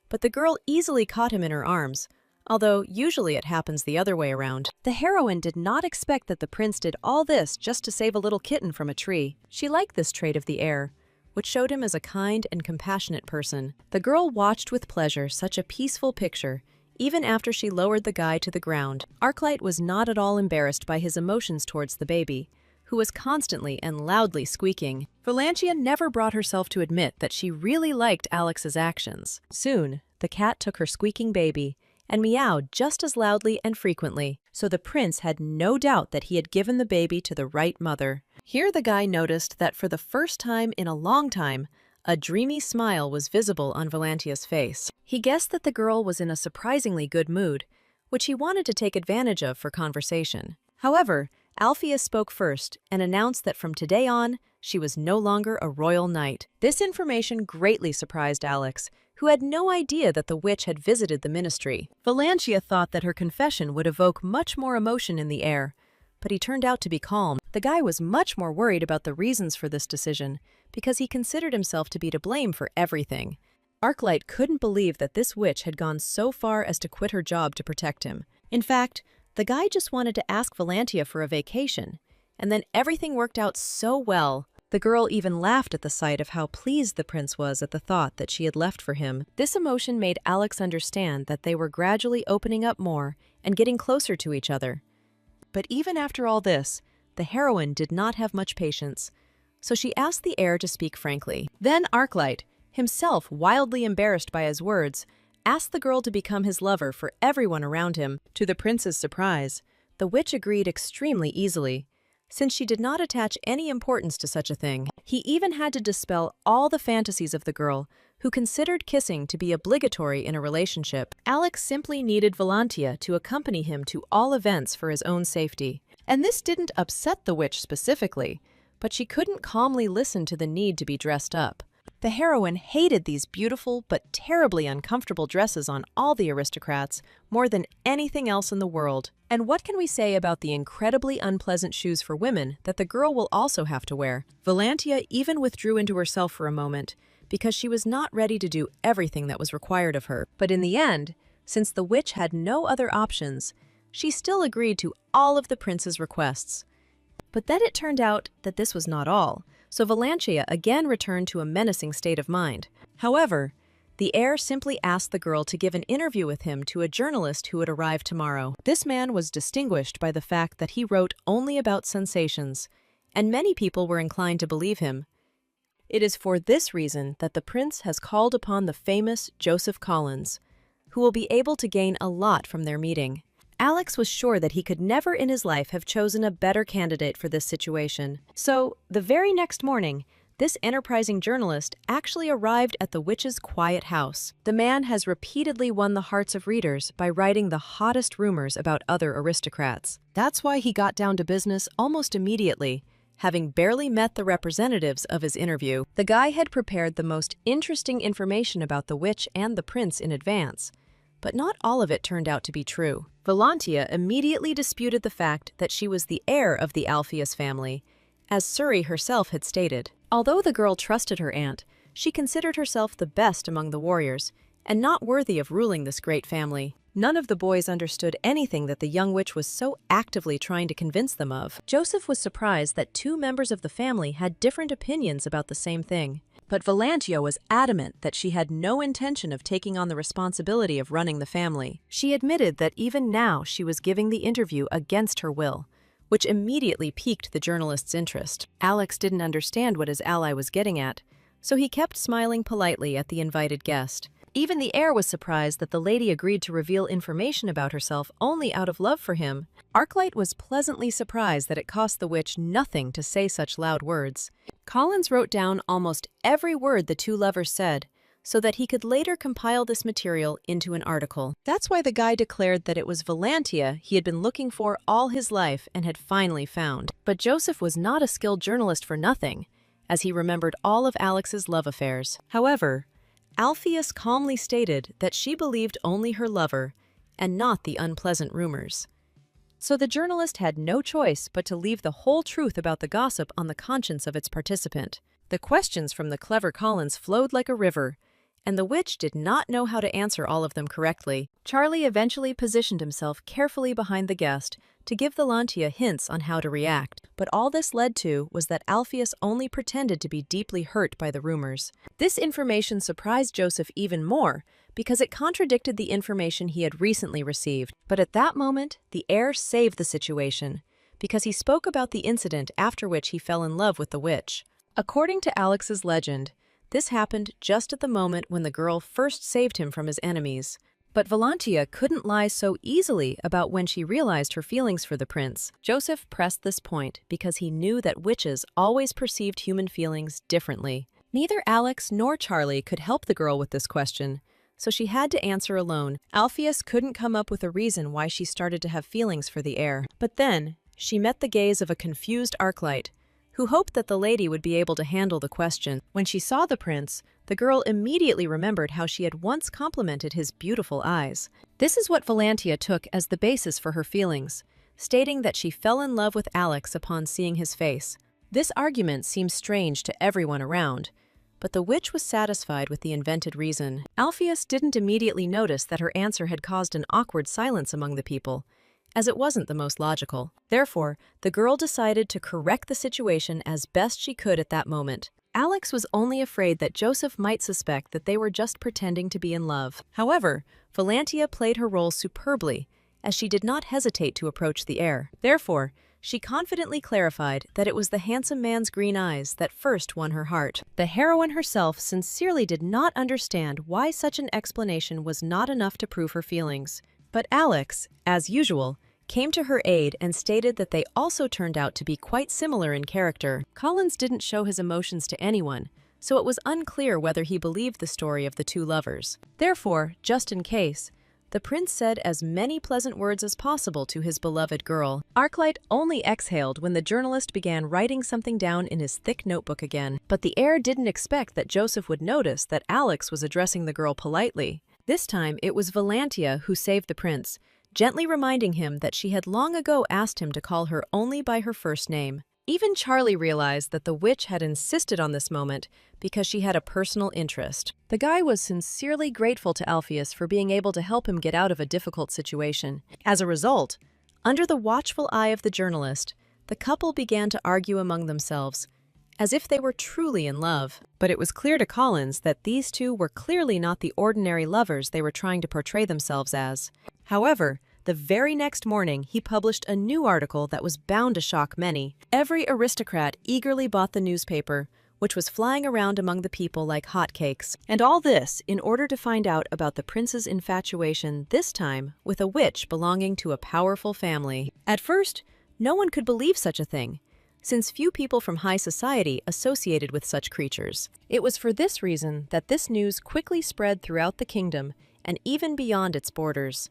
But the girl easily caught him in her arms, although usually it happens the other way around. The heroine did not expect that the prince did all this just to save a little kitten from a tree. She liked this trait of the heir, which showed him as a kind and compassionate person. The girl watched with pleasure such a peaceful picture, even after she lowered the guy to the ground. Arclight was not at all embarrassed by his emotions towards the baby, who was constantly and loudly squeaking. Valantia never brought herself to admit that she really liked Alex's actions. Soon, the cat took her squeaking baby and meowed just as loudly and frequently, so the prince had no doubt that he had given the baby to the right mother. Here the guy noticed that for the first time in a long time, a dreamy smile was visible on Valantia's face. He guessed that the girl was in a surprisingly good mood, which he wanted to take advantage of for conversation. However, Alpheus spoke first and announced that from today on, she was no longer a royal knight. This information greatly surprised Alex, who had no idea that the witch had visited the ministry. Valantia thought that her confession would evoke much more emotion in the air, but he turned out to be calm. The guy was much more worried about the reasons for this decision, because he considered himself to be to blame for everything. Arclight couldn't believe that this witch had gone so far as to quit her job to protect him. In fact, the guy just wanted to ask Valantia for a vacation, and then everything worked out so well. The girl even laughed at the sight of how pleased the prince was at the thought that she had left for him. This emotion made Alex understand that they were gradually opening up more and getting closer to each other. But even after all this, the heroine did not have much patience, so she asked the heir to speak frankly. Then Arclight, himself wildly embarrassed by his words, asked the girl to become his lover for everyone around him. To the prince's surprise, the witch agreed extremely easily, since she did not attach any importance to such a thing. He even had to dispel all the fantasies of the girl, who considered kissing to be obligatory in a relationship. Alex simply needed Valantia to accompany him to all events for his own safety. And this didn't upset the witch specifically, but she couldn't calmly listen to the need to be dressed up. The heroine hated these beautiful but terribly uncomfortable dresses on all the aristocrats more than anything else in the world. And what can we say about the incredibly unpleasant shoes for women that the girl will also have to wear? Valantia even withdrew into herself for a moment because she was not ready to do everything that was required of her. But in the end, since the witch had no other options, she still agreed to all of the prince's requests. But then it turned out that this was not all, so Valantia again returned to a menacing state of mind. However, the heir simply asked the girl to give an interview with him to a journalist who would arrive tomorrow. This man was distinguished by the fact that he wrote only about sensations, and many people were inclined to believe him. It is for this reason that the prince has called upon the famous Joseph Collins, who will be able to gain a lot from their meeting. Alex was sure that he could never in his life have chosen a better candidate for this situation. So, the very next morning, this enterprising journalist actually arrived at the witch's quiet house. The man has repeatedly won the hearts of readers by writing the hottest rumors about other aristocrats. That's why he got down to business almost immediately, having barely met the representatives of his interview. The guy had prepared the most interesting information about the witch and the prince in advance, but not all of it turned out to be true. Valantia immediately disputed the fact that she was the heir of the Alpheus family, as Suri herself had stated. Although the girl trusted her aunt, she considered herself the best among the warriors, and not worthy of ruling this great family. None of the boys understood anything that the young witch was so actively trying to convince them of. Joseph was surprised that two members of the family had different opinions about the same thing. But Valantia was adamant that she had no intention of taking on the responsibility of running the family. She admitted that even now she was giving the interview against her will, which immediately piqued the journalist's interest. Alex didn't understand what his ally was getting at, so he kept smiling politely at the invited guest. Even the heir was surprised that the lady agreed to reveal information about herself only out of love for him. Arclight was pleasantly surprised that it cost the witch nothing to say such loud words. Collins wrote down almost every word the two lovers said, so that he could later compile this material into an article. That's why the guy declared that it was Valantia he had been looking for all his life and had finally found. But Joseph was not a skilled journalist for nothing, as he remembered all of Alex's love affairs. However, Alpheus calmly stated that she believed only her lover and not the unpleasant rumors. So the journalist had no choice but to leave the whole truth about the gossip on the conscience of its participant. The questions from the clever Collins flowed like a river, and the witch did not know how to answer all of them correctly. Charlie eventually positioned himself carefully behind the guest to give Valantia hints on how to react. But all this led to was that Alpheus only pretended to be deeply hurt by the rumors. This information surprised Joseph even more because it contradicted the information he had recently received. But at that moment, the heir saved the situation because he spoke about the incident after which he fell in love with the witch. According to Alex's legend, this happened just at the moment when the girl first saved him from his enemies. But Valantia couldn't lie so easily about when she realized her feelings for the prince. Joseph pressed this point because he knew that witches always perceived human feelings differently. Neither Alex nor Charlie could help the girl with this question, so she had to answer alone. Alpheus couldn't come up with a reason why she started to have feelings for the heir. But then, she met the gaze of a confused Arclight, who hoped that the lady would be able to handle the question. When she saw the prince, the girl immediately remembered how she had once complimented his beautiful eyes. This is what Valantia took as the basis for her feelings, stating that she fell in love with Alex upon seeing his face. This argument seemed strange to everyone around, but the witch was satisfied with the invented reason. Alpheus didn't immediately notice that her answer had caused an awkward silence among the people, as it wasn't the most logical. Therefore, the girl decided to correct the situation as best she could at that moment. Alex was only afraid that Joseph might suspect that they were just pretending to be in love. However, Valantia played her role superbly, as she did not hesitate to approach the heir. Therefore, she confidently clarified that it was the handsome man's green eyes that first won her heart. The heroine herself sincerely did not understand why such an explanation was not enough to prove her feelings. But Alex, as usual, came to her aid and stated that they also turned out to be quite similar in character. Collins didn't show his emotions to anyone, so it was unclear whether he believed the story of the two lovers. Therefore, just in case, the prince said as many pleasant words as possible to his beloved girl. Arclight only exhaled when the journalist began writing something down in his thick notebook again. But the heir didn't expect that Joseph would notice that Alex was addressing the girl politely. This time, it was Valantia who saved the prince, gently reminding him that she had long ago asked him to call her only by her first name. Even Charlie realized that the witch had insisted on this moment because she had a personal interest. The guy was sincerely grateful to Alpheus for being able to help him get out of a difficult situation. As a result, under the watchful eye of the journalist, the couple began to argue among themselves, as if they were truly in love. But it was clear to Collins that these two were clearly not the ordinary lovers they were trying to portray themselves as. However, the very next morning, he published a new article that was bound to shock many. Every aristocrat eagerly bought the newspaper, which was flying around among the people like hotcakes. And all this in order to find out about the prince's infatuation, this time with a witch belonging to a powerful family. At first, no one could believe such a thing, since few people from high society associated with such creatures. It was for this reason that this news quickly spread throughout the kingdom and even beyond its borders.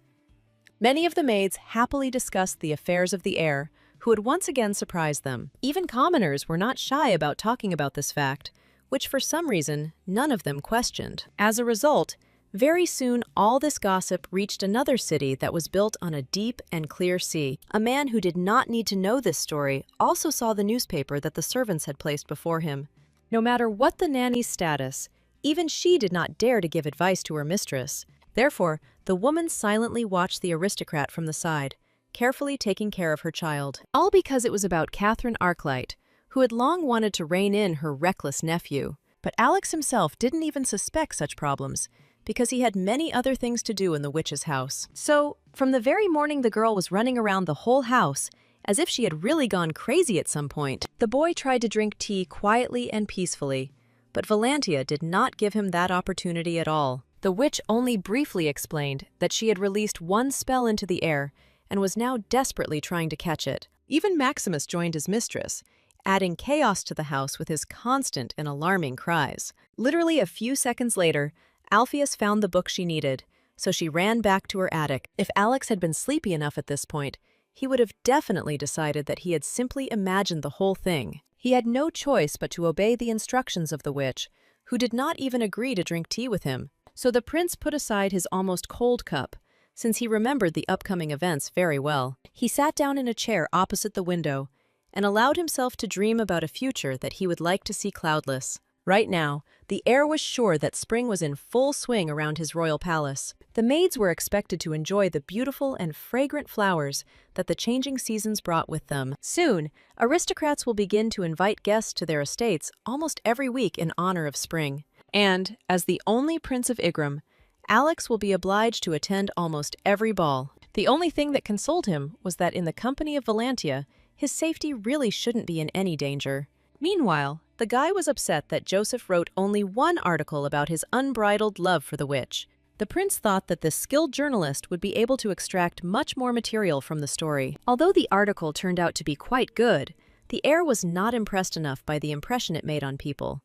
Many of the maids happily discussed the affairs of the heir, who had once again surprised them. Even commoners were not shy about talking about this fact, which for some reason none of them questioned. As a result, very soon all this gossip reached another city that was built on a deep and clear sea. A man who did not need to know this story also saw the newspaper that the servants had placed before him. No matter what the nanny's status, even she did not dare to give advice to her mistress. Therefore, the woman silently watched the aristocrat from the side, carefully taking care of her child. All because it was about Catherine Arclight, who had long wanted to rein in her reckless nephew. But Alex himself didn't even suspect such problems, because he had many other things to do in the witch's house. So, from the very morning the girl was running around the whole house, as if she had really gone crazy at some point, the boy tried to drink tea quietly and peacefully, but Valantia did not give him that opportunity at all. The witch only briefly explained that she had released one spell into the air and was now desperately trying to catch it. Even Maximus joined his mistress, adding chaos to the house with his constant and alarming cries. Literally a few seconds later, Alpheus found the book she needed, so she ran back to her attic. If Alex had been sleepy enough at this point, he would have definitely decided that he had simply imagined the whole thing. He had no choice but to obey the instructions of the witch, who did not even agree to drink tea with him. So the prince put aside his almost cold cup, since he remembered the upcoming events very well. He sat down in a chair opposite the window and allowed himself to dream about a future that he would like to see cloudless. Right now, the heir was sure that spring was in full swing around his royal palace. The maids were expected to enjoy the beautiful and fragrant flowers that the changing seasons brought with them. Soon, aristocrats will begin to invite guests to their estates almost every week in honor of spring. And, as the only prince of Igram, Alex will be obliged to attend almost every ball. The only thing that consoled him was that in the company of Valantia, his safety really shouldn't be in any danger. Meanwhile, the guy was upset that Joseph wrote only one article about his unbridled love for the witch. The prince thought that this skilled journalist would be able to extract much more material from the story. Although the article turned out to be quite good, the heir was not impressed enough by the impression it made on people.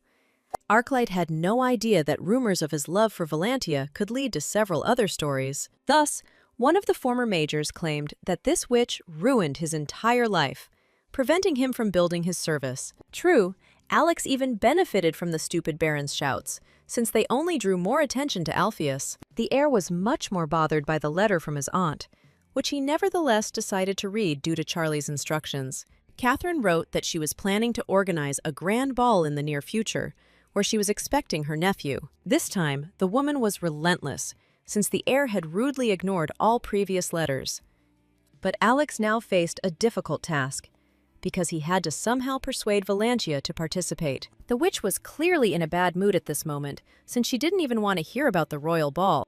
Arclight had no idea that rumors of his love for Valantia could lead to several other stories. Thus, one of the former majors claimed that this witch ruined his entire life, preventing him from building his service. True, Alex even benefited from the stupid baron's shouts, since they only drew more attention to Alpheus. The heir was much more bothered by the letter from his aunt, which he nevertheless decided to read due to Charlie's instructions. Catherine wrote that she was planning to organize a grand ball in the near future, where she was expecting her nephew. This time, the woman was relentless, since the heir had rudely ignored all previous letters. But Alex now faced a difficult task, because he had to somehow persuade Valantia to participate. The witch was clearly in a bad mood at this moment, since she didn't even want to hear about the royal ball.